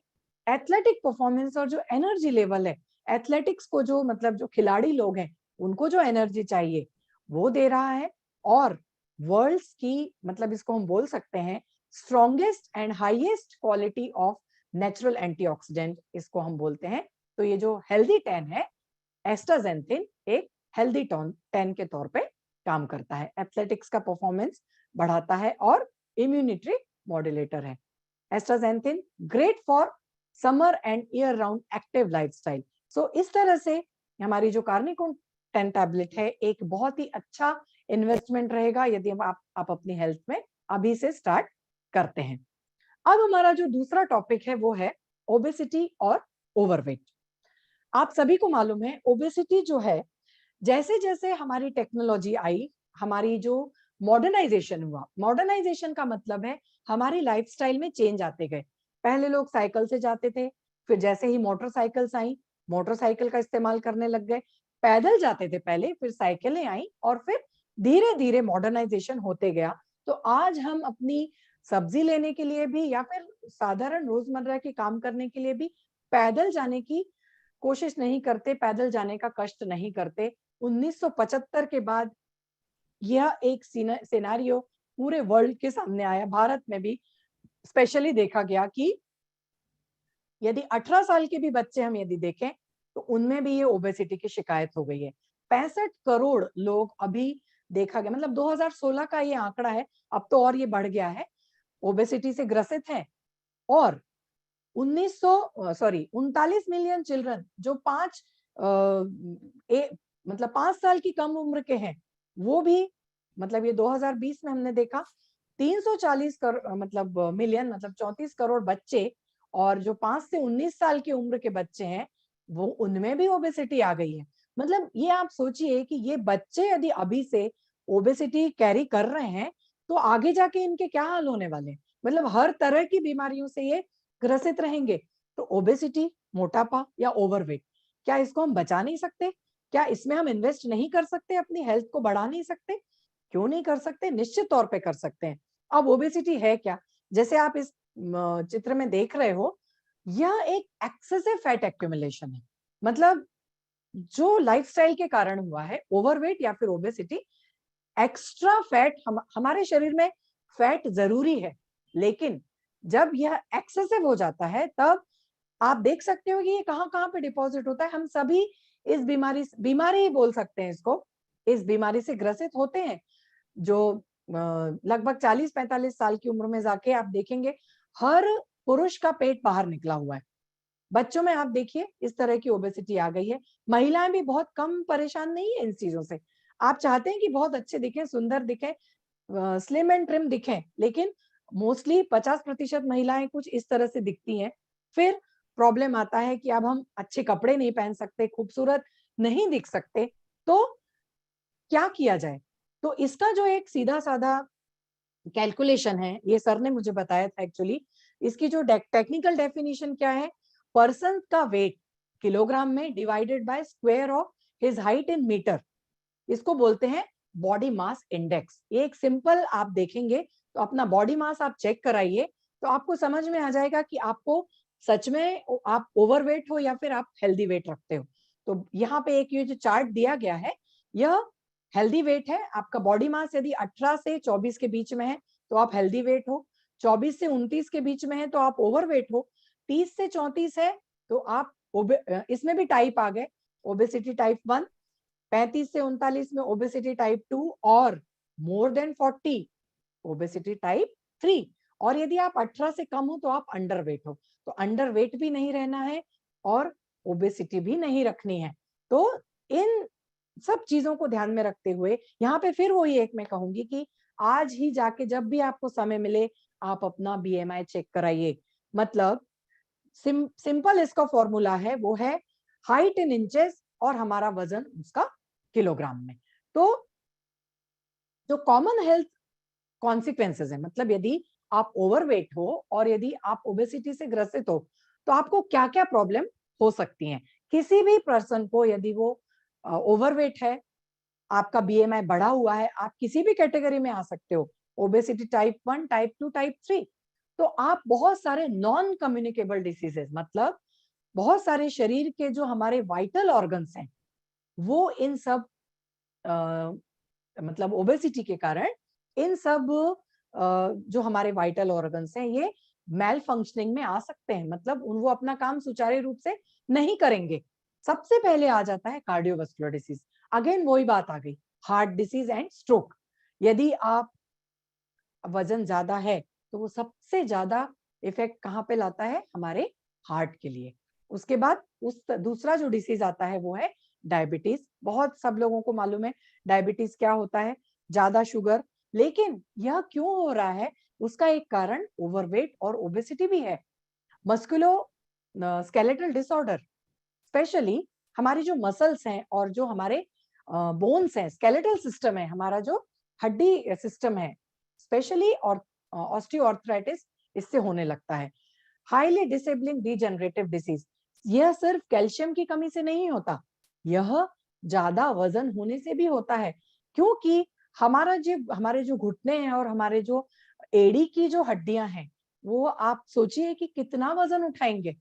एथलेटिक परफॉर्मेंस और जो एनर्जी लेवल है, एथलेटिक्स को जो, मतलब जो खिलाड़ी लोग हैं उनको जो एनर्जी चाहिए वो दे रहा है, और वर्ल्ड्स की, मतलब इसको हम बोल सकते हैं strongest and highest quality of natural antioxidant, इसको हम बोलते हैं। तो ये जो हेल्दी 10 है, एस्ट्राजेंथिन एक हेल्दी 10 के तौर पे काम करता है, एथलेटिक्स का परफॉर्मेंस बढ़ाता है और इम्यूनिटी मॉड्यूलेटर है। Astaxanthin great for summer and year round active lifestyle. So इस तरह से हमारी जो कार्निको 10 टैबलेट है एक बहुत ही अच्छा इन्वेस्टमेंट रहेगा यदि आप अपनी हेल्थ में अभी से स्टार्ट करते हैं। अब हमारा जो दूसरा टॉपिक है वो है ओबेसिटी और ओवरवेट। आप सभी को मालूम है ओबेसिटी जो है, जैसे जैसे हमारी टेक्नोलॉजी आई, हमारी जो मॉडर्नाइजेशन हुआ, मॉडर्नाइजेशन का मतलब है हमारी लाइफस्टाइल में चेंज आते गए। पहले लोग साइकिल से जाते थे, फिर जैसे ही मोटरसाइकिल्स आई, मोटरसाइकिल का इस्तेमाल करने लग गए, पैदल जाते थे पहले, फिर साइकिलें आई और फिर धीरे धीरे मॉडर्नाइजेशन होते गया। तो आज हम अपनी सब्जी लेने के लिए भी या फिर साधारण रोजमर्रा के काम करने के लिए भी पैदल जाने की कोशिश नहीं करते, पैदल जाने का कष्ट नहीं करते। 1975 के बाद यह एक सिनेरियो पूरे वर्ल्ड के सामने आया, भारत में भी स्पेशली देखा गया कि यदि 18 साल के भी बच्चे हम यदि देखें तो उनमें भी ये ओबेसिटी की शिकायत हो गई है। 65 करोड़ लोग अभी देखा गया, मतलब 2016 का ये आंकड़ा है, अब तो और ये बढ़ गया है, ओबेसिटी से ग्रसित हैं। और 39 मिलियन चिल्ड्रन जो मतलब 5 साल की कम उम्र के हैं, वो भी, मतलब ये 2020 में हमने देखा 340 मतलब मिलियन, मतलब 34 करोड़ बच्चे, और जो 5 से 19 साल की उम्र के बच्चे हैं, वो उनमें भी ओबेसिटी आ गई है। मतलब ये आप सोचिए कि ये बच्चे यदि अभी से ओबेसिटी कैरी कर रहे हैं, तो आगे जाके इनके क्या हाल होने वाले हैं। मतलब हर तरह की बीमारियों से ये ग्रसित रहेंगे। तो ओबेसिटी, मोटापा या ओवरवेट, क्या इसको हम बचा नहीं सकते? क्या इसमें हम इन्वेस्ट नहीं कर सकते, अपनी हेल्थ को बढ़ा नहीं सकते? क्यों नहीं कर सकते? निश्चित तौर पे कर सकते हैं। अब ओबेसिटी है क्या? जैसे आप इस चित्र में देख रहे हो, यह एक एक्सेसिव फैट एक्यूमुलेशन है। मतलब जो लाइफस्टाइल के कारण हुआ है, ओवरवेट या फिर ओबेसिटी, एक्स्ट्रा फैट, हमारे शरीर में फैट जरूरी है, लेकिन जब यह एक्सेसिव हो जाता है, तब आप देख सकते हो कि ये कहाँ-कहाँ पे डिपॉजिट होता है। हम सभी इस बीमारी ही बोल सकते हैं इसको, इस बीमारी से ग्रसित होते हैं। जो लगभग 40-45 साल की उम्र में जाके आप देखेंगे, हर पुरुष का पेट बाहर निकला हुआ है। बच्चों में आप देखिए इस तरह की ओबेसिटी आ गई है। महिलाएं भी बहुत कम परेशान नहीं है इन चीजों से। आप चाहते हैं कि बहुत अच्छे दिखें, सुंदर दिखें, स्लिम एंड ट्रिम दिखें, लेकिन मोस्टली 50% महिलाएं कुछ इस तरह से दिखती हैं। फिर प्रॉब्लम आता है कि अब हम अच्छे कपड़े नहीं पहन सकते, खूबसूरत नहीं दिख सकते, तो क्या किया जाए? तो इसका जो एक सीधा साधा कैलकुलेशन है, ये सर ने मुझे बताया था एक्चुअली। इसकी जो टेक्निकल डेफिनेशन क्या है, पर्सन का वेट किलोग्राम में divided by square of his height in metre, इसको बोलते हैं बॉडी मास इंडेक्स। ये एक सिंपल, आप देखेंगे तो अपना बॉडी मास आप चेक कराइए, तो आपको समझ में आ जाएगा कि आपको सच में आप ओवरवेट हो या फिर आप हेल्दी वेट रखते हो। तो यहाँ पे एक ये जो चार्ट दिया गया है, यह हेल्दी वेट है। आपका बॉडी मास यदि 18 से 24 के बीच में है तो आप हेल्दी वेट हो, 24 से 29 के बीच में है तो आप ओवरवेट हो, 30 से 34 है तो आप इसमें भी टाइप आ गए, ओबेसिटी टाइप 1, 35 से 39 में ओबेसिटी टाइप 2, और मोर देन 40 ओबेसिटी टाइप 3। और यदि आप 18 से कम हो तो आप अंडरवेट हो। तो अंडरवेट भी नहीं रहना है और ओबेसिटी भी नहीं रखनी है। तो इन सब चीजों को ध्यान में रखते हुए यहाँ पे फिर वही एक मैं कहूंगी कि आज ही जाके जब भी आपको समय मिले, आप अपना बीएमआई चेक कराइए। मतलब सिंपल इसका फॉर्मूला है, वो है हाइट इन इंचेस और हमारा वजन उसका किलोग्राम में। तो जो कॉमन हेल्थ कॉन्सिक्वेंसेस है, मतलब यदि आप ओवरवेट हो और यदि आप ओबेसिटी से ग्रसित हो, तो आपको क्या क्या प्रॉब्लम हो सकती हैं। किसी भी पर्सन को यदि वो ओवरवेट है, आपका बीएमआई बढ़ा हुआ है, आप किसी भी कैटेगरी में आ सकते हो, ओबेसिटी टाइप 1, टाइप 2, टाइप 3। तो आप बहुत सारे नॉन कम्युनिकेबल डिसीजेस, मतलब बहुत सारे शरीर के जो हमारे वाइटल ऑर्गन्स हैं, वो इन सब मतलब ओबेसिटी के कारण इन सब जो हमारे वाइटल ऑर्गन्स हैं, ये मेल फंक्शनिंग में आ सकते हैं। मतलब वो अपना काम सुचारू रूप से नहीं करेंगे। सबसे पहले आ जाता है कार्डियोवास्कुलर डिसीज। अगेन वही बात आ गई, हार्ट डिसीज एंड स्ट्रोक। यदि आप वजन ज्यादा है तो वो सबसे ज्यादा इफेक्ट कहाँ पे लाता है, हमारे हार्ट के लिए। उसके बाद उस दूसरा जो डिसीज आता है वो है डायबिटीज। बहुत सब लोगों को मालूम है डायबिटीज क्या होता है, ज्यादा शुगर। लेकिन यह क्यों हो रहा है, उसका एक कारण ओवरवेट और ओबेसिटी भी है। मस्कुलो स्केलेटल डिसऑर्डर, स्पेशली हमारी जो मसल्स हैं और जो हमारे बोन्स हैं, स्केलेटल सिस्टम है, हमारा जो हड्डी सिस्टम है, स्पेशली और ऑस्टियोआर्थराइटिस इससे होने लगता है। हाईली डिसेबलिंग डीजनरेटिव डिसीज, यह सिर्फ कैल्शियम की कमी से नहीं होता, यह ज्यादा वजन होने से भी होता है, क्योंकि हमारे जो घुटने हैं और हमारे जो एड़ी की जो हड्डियां हैं, वो आप सोचिए कि कितना वजन उठाएंगे।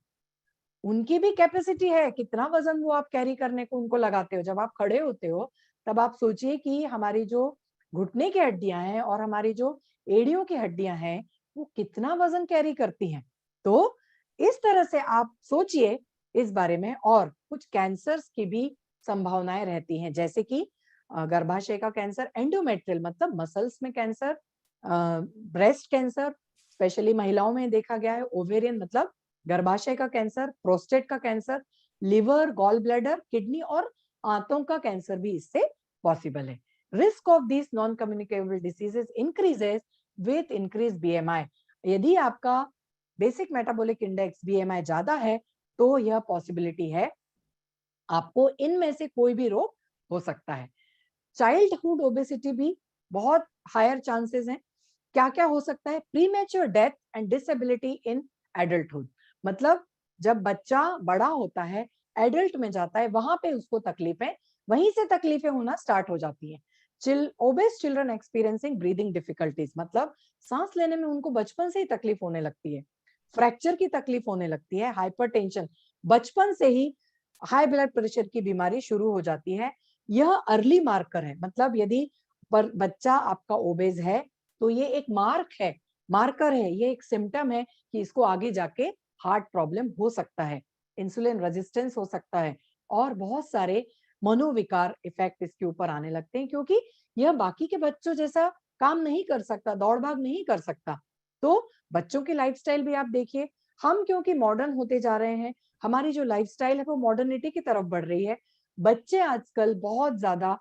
उनकी भी कैपेसिटी है, कितना वजन वो आप कैरी करने को उनको लगाते हो। जब आप खड़े होते हो तब आप सोचिए कि हमारी जो घुटने की हड्डियां हैं और हमारी जो एड़ियों की हड्डियां हैं, वो कितना वजन कैरी करती हैं। तो इस तरह से आप सोचिए इस बारे में। और कुछ कैंसर्स की भी संभावनाएं रहती हैं, जैसे कि गर्भाशय का कैंसर, एंडोमेट्रियल मतलब मसल्स में कैंसर, ब्रेस्ट कैंसर स्पेशली महिलाओं में देखा गया है, ओवेरियन मतलब गर्भाशय का कैंसर, प्रोस्टेट का cancer, liver, gall bladder, kidney और आंतों का कैंसर भी इससे पॉसिबल है। Risk of this non communicable diseases increases with increase BMI. यदि आपका बेसिक मेटाबॉलिक इंडेक्स बीएमआई ज्यादा है तो यह पॉसिबिलिटी है आपको इनमें से कोई भी रोग हो सकता है। चाइल्डहुड ओबेसिटी भी बहुत हायर चांसेस हैं। क्या क्या हो सकता है? Premature death and disability in adulthood, मतलब जब बच्चा बड़ा होता है, एडल्ट में जाता है, वहां पे उसको तकलीफें, वहीं से तकलीफें होना स्टार्ट हो जाती हैं। Obese children experiencing breathing difficulties, मतलब सांस लेने में उनको बचपन से ही तकलीफ होने लगती है, फ्रैक्चर की तकलीफ होने लगती है, हाइपरटेंशन, बचपन से ही हाई ब्लड प्रेशर की बीमारी शुरू हो जाती है। यह अर्ली मार्कर है, मतलब यदि पर बच्चा आपका ओबेज है तो ये एक मार्कर है, ये एक सिम्टम है कि इसको आगे जाके हार्ट प्रॉब्लम हो सकता है, इंसुलिन रेजिस्टेंस हो सकता है, और बहुत सारे मनोविकार इफेक्ट इसके ऊपर आने लगते हैं, क्योंकि यह बाकी के बच्चों जैसा काम नहीं कर सकता, दौड़ भाग नहीं कर सकता। तो बच्चों की लाइफस्टाइल भी आप देखिए, हम क्योंकि मॉडर्न होते जा रहे हैं, हमारी जो लाइफस्टाइल है वो मॉडर्निटी की तरफ बढ़ रही है। बच्चे आजकल बहुत ज्यादा,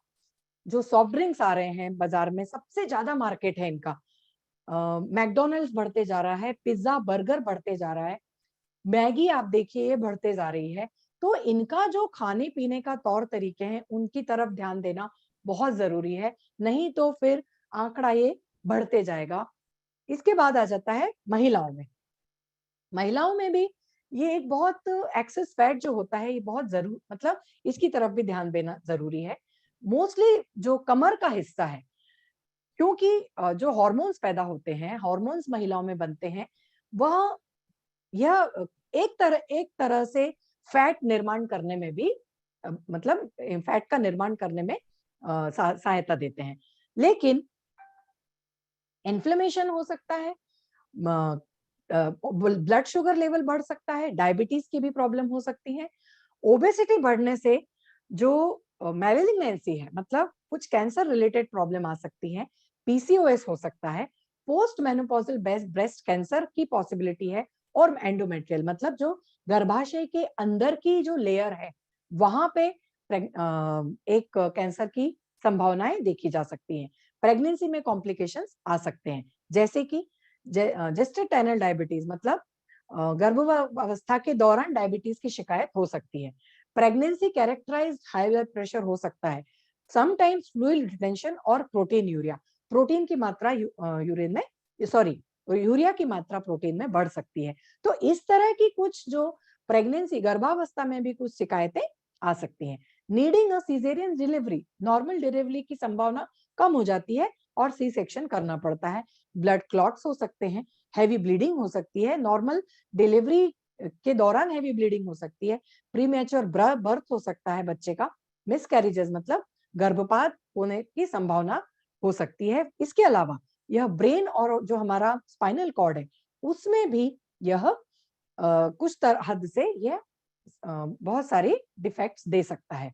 जो सॉफ्ट ड्रिंक्स आ रहे हैं बाजार में, सबसे ज्यादा मार्केट है इनका, मैकडोनल्ड्स बढ़ते जा रहा है, पिज्जा बर्गर बढ़ते जा रहा है, मैगी आप देखिए ये बढ़ते जा रही है। तो इनका जो खाने पीने का तौर तरीके हैं उनकी तरफ ध्यान देना बहुत जरूरी है, नहीं तो फिर आंकड़ा ये बढ़ते जाएगा। इसके बाद आ जाता है महिलाओं में। महिलाओं में भी ये एक बहुत एक्सेस फैट जो होता है, ये बहुत जरूर, मतलब इसकी तरफ भी ध्यान देना जरूरी है। मोस्टली जो कमर का हिस्सा है, क्योंकि जो हार्मोन्स पैदा होते हैं, हार्मोन्स महिलाओं में बनते हैं, वह यह एक तरह से फैट निर्माण करने में भी मतलब फैट का निर्माण करने में सहायता देते हैं। लेकिन इन्फ्लेमेशन हो सकता है, ब्लड शुगर लेवल बढ़ सकता है, डायबिटीज की भी प्रॉब्लम हो सकती है। ओबेसिटी बढ़ने से जो मैलिग्नेंसी है, मतलब कुछ कैंसर रिलेटेड प्रॉब्लम आ सकती है, पीसीओएस हो सकता है, पोस्ट मेनोपॉजल ब्रेस्ट कैंसर की पॉसिबिलिटी है, और एंडोमेट्रियल मतलब जो गर्भाशय के अंदर की जो लेयर है वहां पे एक कैंसर की संभावनाएं देखी जा सकती हैं। प्रेगनेंसी में कॉम्प्लिकेशंस आ सकते हैं, जैसे कि जेस्टेटाइनल डायबिटीज, मतलब गर्भावस्था के दौरान डायबिटीज की शिकायत हो सकती है। Pregnancy characterised high blood pressure हो सकता है, समटाइम्स फ्लूइड रिटेंशन और प्रोटीन यूरिया, प्रोटीन की मात्रा यूरिन में, सॉरी, यूरिया की मात्रा प्रोटीन में बढ़ सकती है। तो इस तरह की कुछ जो प्रेगनेंसी, गर्भावस्था में भी कुछ शिकायतें आ सकती हैं। Needing a caesarean delivery, normal delivery की संभावना कम हो जाती है और सी सेक्शन करना पड़ता है। ब्लड क्लॉट्स हो सकते हैं, हैवी ब्लीडिंग हो सकती है, नॉर्मल डिलीवरी के दौरान हैवी ब्लीडिंग हो सकती है, प्रीमेच्योर बर्थ हो सकता है बच्चे का, मिसकैरेजेस मतलब गर्भपात होने की संभावना हो सकती है। इसके अलावा यह ब्रेन और जो हमारा स्पाइनल कॉर्ड है उसमें भी यह कुछ हद से यह बहुत सारी डिफेक्ट्स दे सकता है।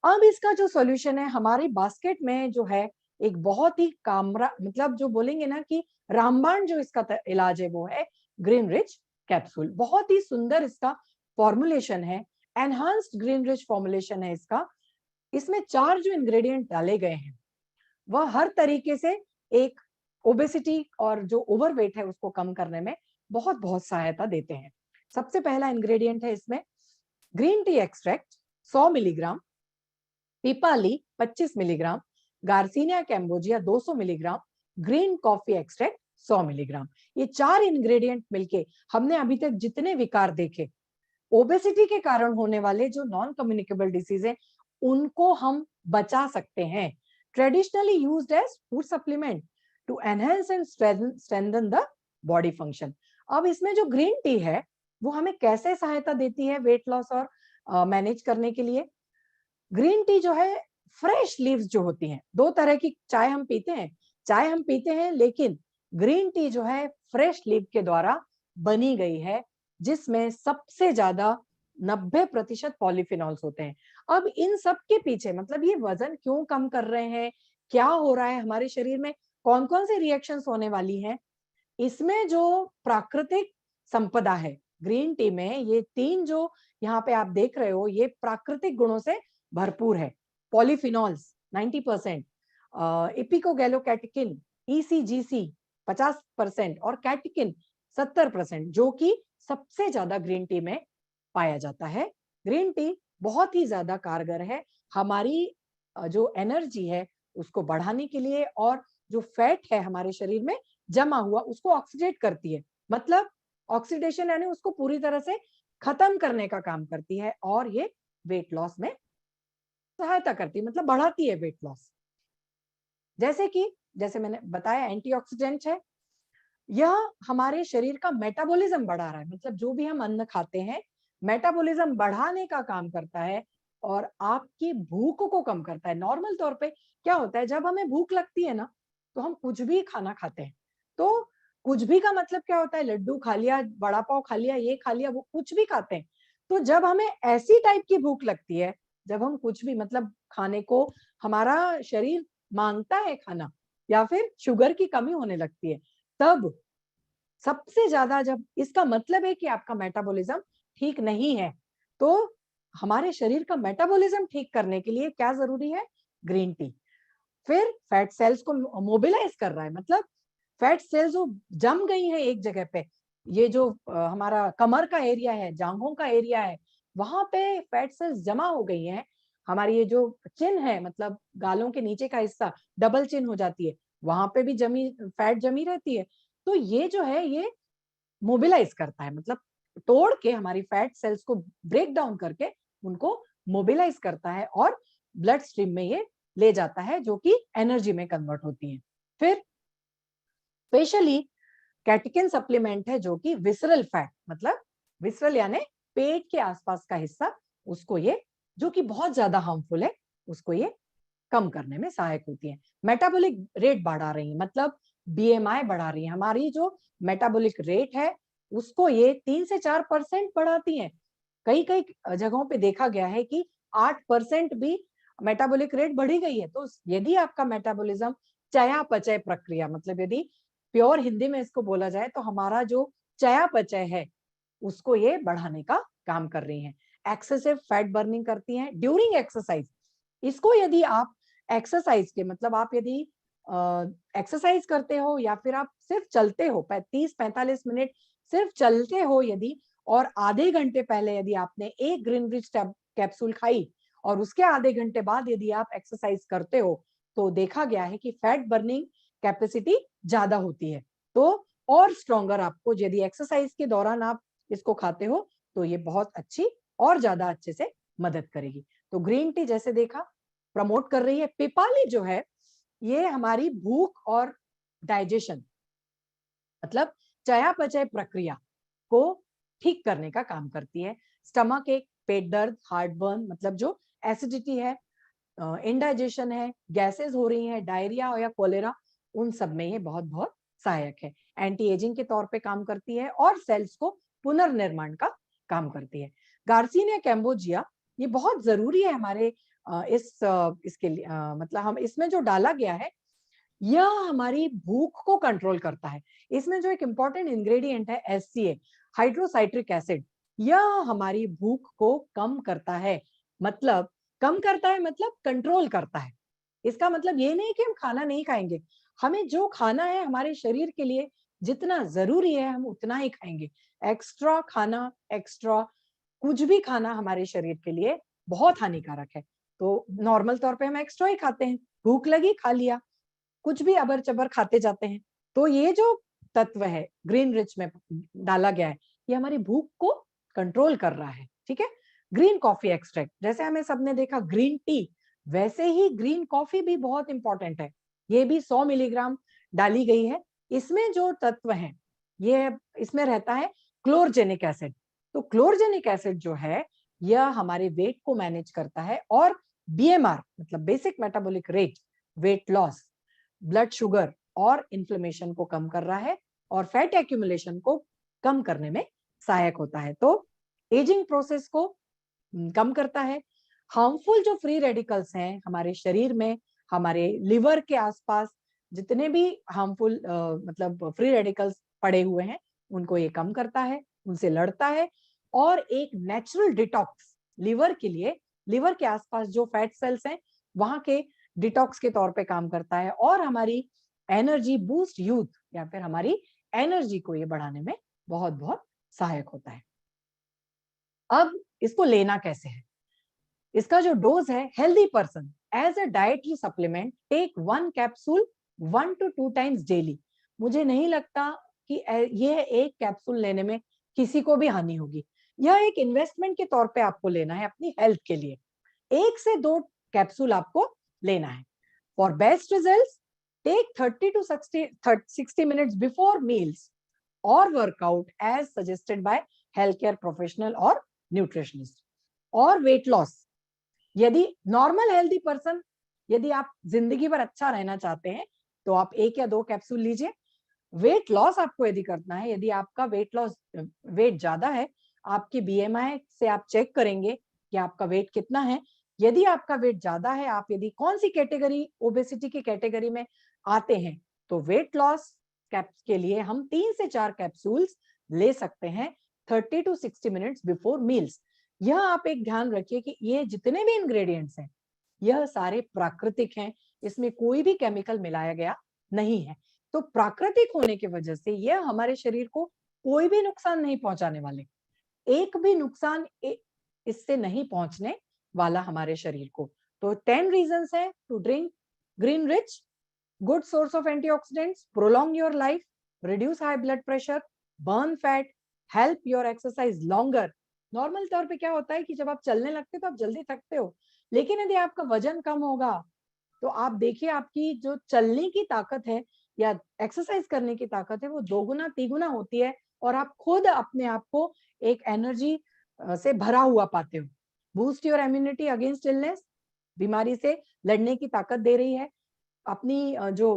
अब इसका जो सॉल्यूशन है हमारी बास्केट में जो है, एक बहुत ही कामरा, मतलब जो बोलेंगे ना कि रामबाण जो इसका इलाज है वो है ग्रीन रिच कैप्सूल। बहुत ही सुंदर इसका फॉर्मुलेशन है, एनहांस्ड ग्रीन रिच फॉर्मुलेशन है इसका। इसमें 4 जो इंग्रेडिएंट डाले गए हैं वह हर तरीके से एक ओबेसिटी और जो ओवरवेट है उसको कम करने में बहुत बहुत सहायता देते हैं। सबसे पहला इंग्रेडिएंट है इसमें green tea extract 100 milligram, pippali 25 milligram, garcinia cambogia 200 milligram, green coffee extract 100 milligram. ये 4 इंग्रेडिएंट मिलके हमने अभी तक जितने विकार देखे ओबेसिटी के कारण होने वाले जो नॉन कम्युनिकेबल डिसीज है उनको हम बचा सकते हैं। Traditionally used as food supplement to enhance and strengthen the body function. अब इसमें जो ग्रीन टी है वो हमें कैसे सहायता देती है वेट लॉस और मैनेज करने के लिए? ग्रीन टी जो है, फ्रेश लीव्स जो होती हैं, दो तरह की चाय हम पीते हैं, चाय हम पीते हैं लेकिन ग्रीन टी जो है फ्रेश लीव के द्वारा बनी गई है, जिसमें सबसे ज्यादा 90% पॉलीफिनॉल्स होते हैं। अब इन सब के पीछे मतलब ये वजन क्यों कम कर रहे हैं, क्या हो रहा है हमारे शरीर में, कौन कौन से रिएक्शंस होने वाली हैं, इसमें जो प्राकृतिक संपदा है ग्रीन टी में, ये तीन जो यहाँ पे आप देख रहे हो ये प्राकृतिक गुणों से भरपूर है। पॉलीफिनॉल्स 90%, इपिकोगैलोकैटेकिन ईसीजीसी 50% और कैटेकिन 70%, जो कि सबसे ज्यादा ग्रीन टी में पाया जाता है। ग्रीन टी बहुत ही ज्यादा कारगर है हमारी जो एनर्जी है उसको बढ़ाने के लिए, और जो फैट है हमारे शरीर में जमा हुआ उसको ऑक्सीडेट करती है, मतलब ऑक्सीडेशन यानी उसको पूरी तरह से खत्म करने का काम करती है, और ये वेट लॉस में सहायता करती है, मतलब बढ़ाती है वेट लॉस। जैसे मैंने बताया एंटीऑक्सीडेंट है, यह हमारे शरीर का मेटाबॉलिज्म बढ़ा रहा है, मतलब जो भी हम अन्न खाते हैं मेटाबॉलिज्म बढ़ाने का काम करता है और आपकी भूख को कम करता है। नॉर्मल तौर पे क्या होता है, जब हमें भूख लगती है ना तो हम कुछ भी खाना खाते हैं। तो कुछ भी का मतलब क्या होता है, लड्डू खा लिया, बड़ा पाव खा लिया, ये खा लिया, वो कुछ भी खाते हैं। तो जब हमें ऐसी टाइप की भूख लगती है, जब हम कुछ भी मतलब खाने को हमारा शरीर मांगता है खाना, या फिर शुगर की कमी होने लगती है, तब सबसे ज्यादा जब इसका मतलब है कि आपका मेटाबॉलिज्म ठीक नहीं है, तो हमारे शरीर का मेटाबॉलिज्म ठीक करने के लिए क्या जरूरी है, ग्रीन टी। फिर फैट सेल्स को मोबिलाइज कर रहा है, मतलब फैट सेल्स जो जम गई है एक जगह पे, ये जो हमारा कमर का एरिया है, जांघों का एरिया है, वहां पे फैट सेल्स जमा हो गई हैं। हमारी ये जो चिन है, मतलब गालों के नीचे का हिस्सा डबल चिन हो जाती है, वहां पे भी फैट जमी रहती है। तो ये जो है ये मोबिलाइज करता है, मतलब तोड़ के हमारी फैट सेल्स को ब्रेक डाउन करके उनको मोबिलाइज करता है और ब्लड स्ट्रीम में ये ले जाता है, जो कि एनर्जी में कन्वर्ट होती है। फिर स्पेशली कैटेकिन सप्लीमेंट है, जो कि विसरल फैट, मतलब विसरल यानी पेट के आसपास का हिस्सा, उसको ये जो कि बहुत ज्यादा हार्मफुल है उसको ये कम करने में सहायक होती है। मेटाबॉलिक रेट बढ़ा रही है, मतलब बीएमआई बढ़ा रही है, हमारी जो मेटाबॉलिक रेट है उसको ये 3 से 4% बढ़ाती है। कई कई जगहों पे देखा गया है कि 8% भी मेटाबॉलिक रेट बढ़ी गई है। तो यदि आपका मेटाबॉलिज्म चयापचय प्रक्रिया, मतलब यदि प्योर हिंदी में इसको बोला जाए तो हमारा जो चयापचय है उसको ये बढ़ाने का काम कर रही हैं। एक्सेसिव फैट बर्निंग करती हैं ड्यूरिंग एक्सरसाइज। इसको यदि आप एक्सरसाइज के मतलब आप यदि एक्सरसाइज करते हो या फिर आप सिर्फ चलते हो 30-45 मिनट सिर्फ चलते हो यदि, और आधे घंटे पहले यदि आपने एक ग्रीन रिच कैप्सूल खाई और उसके आधे घंटे बाद यदि आप एक्सरसाइज करते हो, तो देखा गया है कि फैट बर्निंग कैपेसिटी ज्यादा होती है। तो और स्ट्रॉन्गर आपको यदि एक्सरसाइज के दौरान आप इसको खाते हो तो ये बहुत अच्छी और ज्यादा अच्छे से मदद करेगी। तो ग्रीन टी जैसे देखा प्रमोट कर रही है। पिपाली जो है ये हमारी भूख और डाइजेशन, मतलब चयापचय प्रक्रिया को ठीक करने का काम करती है। स्टमक एक, पेट दर्द, हार्ट बर्न, मतलब जो एसिडिटी है, इंडाइजेशन है, गैसेस हो रही हैं, डायरिया या कोलेरा, उन सब में ये बहुत बहुत सहायक है। एंटी एजिंग के तौर पे काम करती है और सेल्स को पुनर्निर्माण का काम करती है। गार्सिनिया कैम्बोजिया ये बहुत जरूरी है हमारे इसके लिए, मतलब हम इसमें जो डाला गया है यह हमारी भूख को कंट्रोल करता है। इसमें जो एक इंपॉर्टेंट इंग्रेडिएंट है एचसीए, हाइड्रोसाइट्रिक एसिड, यह हमारी भूख को कम करता है। मतलब कम करता है मतलब कंट्रोल करता है। इसका मतलब ये नहीं कि हम खाना नहीं खाएंगे, हमें जो खाना है हमारे शरीर के लिए जितना जरूरी है हम उतना ही खाएंगे। एक्स्ट्रा खाना, एक्स्ट्रा कुछ भी खाना हमारे शरीर के लिए बहुत हानिकारक है। तो नॉर्मल तौर पे हम एक्स्ट्रा ही खाते हैं, भूख लगी खा लिया, कुछ भी अबर चबर खाते जाते हैं। तो ये जो तत्व है ग्रीन रिच में डाला गया है, ये हमारी भूख को कंट्रोल कर रहा है, ठीक है। ग्रीन कॉफी एक्सट्रैक्ट, जैसे हमें सबने देखा ग्रीन टी, वैसे ही ग्रीन कॉफी भी बहुत इंपॉर्टेंट है। ये भी 100 मिलीग्राम डाली गई है। इसमें जो तत्व हैं, ये इसमें रहता है क्लोरजेनिक एसिड। तो क्लोरजेनिक एसिड जो है, यह हमारे वेट को मैनेज करता है और बीएमआर मतलब basic metabolic rate, weight loss, blood sugar और इन्फ्लेमेशन को कम कर रहा है और फैट एक्यूमुलेशन को कम करने में सहायक होता है। तो एजिंग प्रोसेस को कम करता है। हार्मफुल जो फ्री रेडिकल्स हैं हमारे शरीर में, हमारे लिवर के आसपास जितने भी हार्मफुल मतलब फ्री रेडिकल्स पड़े हुए हैं, उनको ये कम करता है, उनसे लड़ता है और एक नेचुरल डिटॉक्स लिवर के लिए, लिवर के आसपास जो फैट सेल्स हैं वहां के डिटॉक्स के तौर पे काम करता है और हमारी एनर्जी बूस्ट यूथ या फिर हमारी एनर्जी को ये बढ़ाने में बहुत बहुत सहायक होता है। अब इसको लेना कैसे है? इसका जो डोज है, healthy person as a dietary supplement take 1 capsule 1 to 2 times daily. मुझे नहीं लगता कि ये एक कैप्सूल लेने में किसी को भी हानि होगी। यह एक इन्वेस्टमेंट के तौर पे आपको लेना है अपनी हेल्थ के लिए। 1 से 2 कैप्सूल आपको लेना है। For best results take 30 to 60 minutes before meals और workout as suggested by health care professional और न्यूट्रिशनिस्ट। और वेट लॉस, यदि नॉर्मल हेल्दी पर्सन, यदि आप जिंदगी भर अच्छा रहना चाहते हैं तो आप 1 या 2 कैप्सूल लीजिए। वेट लॉस आपको यदि करना है, यदि आपका वेट ज्यादा है, आपकी बीएमआई से आप चेक करेंगे कि आपका वेट कितना है। यदि आपका वेट ज्यादा है, आप यदि कौन सी कैटेगरी, ओबेसिटी की कैटेगरी में आते हैं, तो वेट लॉस के लिए हम 3 से 4 कैप्सूल्स ले सकते हैं 30 to 60 मिनट्स बिफोर मील्स। यह आप एक ध्यान रखिए कि ये जितने भी इंग्रेडिएंट्स हैं, यह सारे प्राकृतिक हैं, इसमें कोई भी केमिकल मिलाया गया नहीं है। तो प्राकृतिक होने की वजह से यह हमारे शरीर को कोई भी नुकसान नहीं पहुंचाने वाले, एक भी नुकसान इससे नहीं पहुंचने वाला हमारे शरीर को। तो 10 रीजंस है to drink green rich, good source of antioxidants, prolong your life, reduce high blood pressure, burn fat, help your exercise longer. Normal तौर पे क्या होता है कि जब आप चलने लगते हो तो आप जल्दी थकते हो, लेकिन यदि आपका वजन कम होगा तो आप देखिए आपकी जो चलने की ताकत है या एक्सरसाइज करने की ताकत है वो दोगुना तिगुना होती है और आप खुद अपने आप को एक एनर्जी से भरा हुआ पाते हो। Boost your immunity against illness, बीमारी से लड़ने की ताकत दे रही है। अपनी जो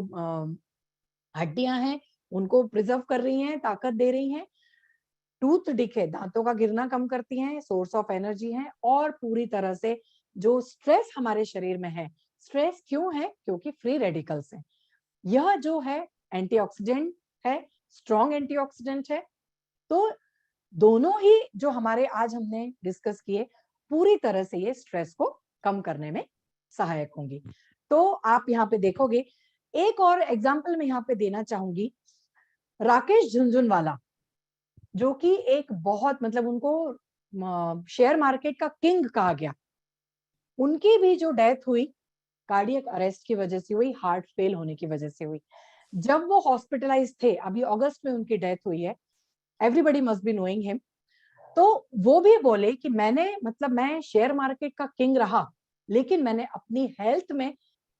हड्डियां हैं उनको प्रिजर्व कर रही हैं, ताकत दे रही हैं। टूथ डिके, दांतों का गिरना कम करती हैं, सोर्स ऑफ एनर्जी है और पूरी तरह से जो स्ट्रेस हमारे शरीर में है, स्ट्रेस क्यों है? क्योंकि फ्री रेडिकल्स हैं। यह जो है एंटीऑक्सीडेंट है, स्ट्रॉन्ग एंटीऑक्सीडेंट है। तो दोनों ही जो हमारे आज हमने डिस्कस किए, पूरी तरह से ये स्ट्रेस को कम करने में सहायक होंगी। तो आप यहाँ पे देखोगे, एक और एग्जाम्पल मैं यहाँ पे देना चाहूंगी, राकेश झुनझुनवाला, जो कि एक बहुत मतलब उनको शेयर मार्केट का किंग कहा गया। उनकी भी जो डेथ हुई कार्डियक अरेस्ट की वजह से हुई, हार्ट फेल होने की वजह से हुई। जब वो हॉस्पिटलाइज थे, अभी अगस्त में उनकी डेथ हुई है, everybody must be knowing him. तो वो भी बोले कि मैं शेयर मार्केट का किंग रहा, लेकिन मैंने अपनी हेल्थ में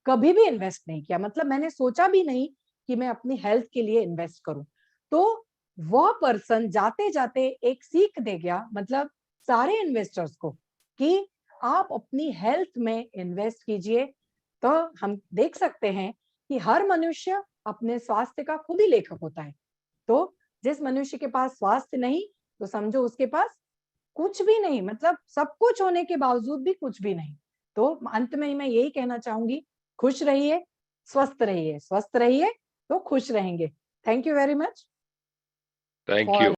कभी भी इन्वेस्ट नहीं किया, मतलब मैंने सोचा भी नहीं कि मैं अपनी हेल्थ के लिए इन्वेस्ट करूं। तो वह पर्सन जाते जाते एक सीख दे गया, मतलब सारे इन्वेस्टर्स को, कि आप अपनी हेल्थ में इन्वेस्ट कीजिए। तो हम देख सकते हैं कि हर मनुष्य अपने स्वास्थ्य का खुद ही लेखक होता है। तो जिस मनुष्य के पास स्वास्थ्य नहीं, तो समझो उसके पास कुछ भी नहीं, मतलब सब कुछ होने के बावजूद भी कुछ भी नहीं। तो अंत में मैं यही कहना चाहूंगी, खुश रहिए, स्वस्थ रहिए, स्वस्थ रहिए तो खुश रहेंगे। Thank you very much thank you. For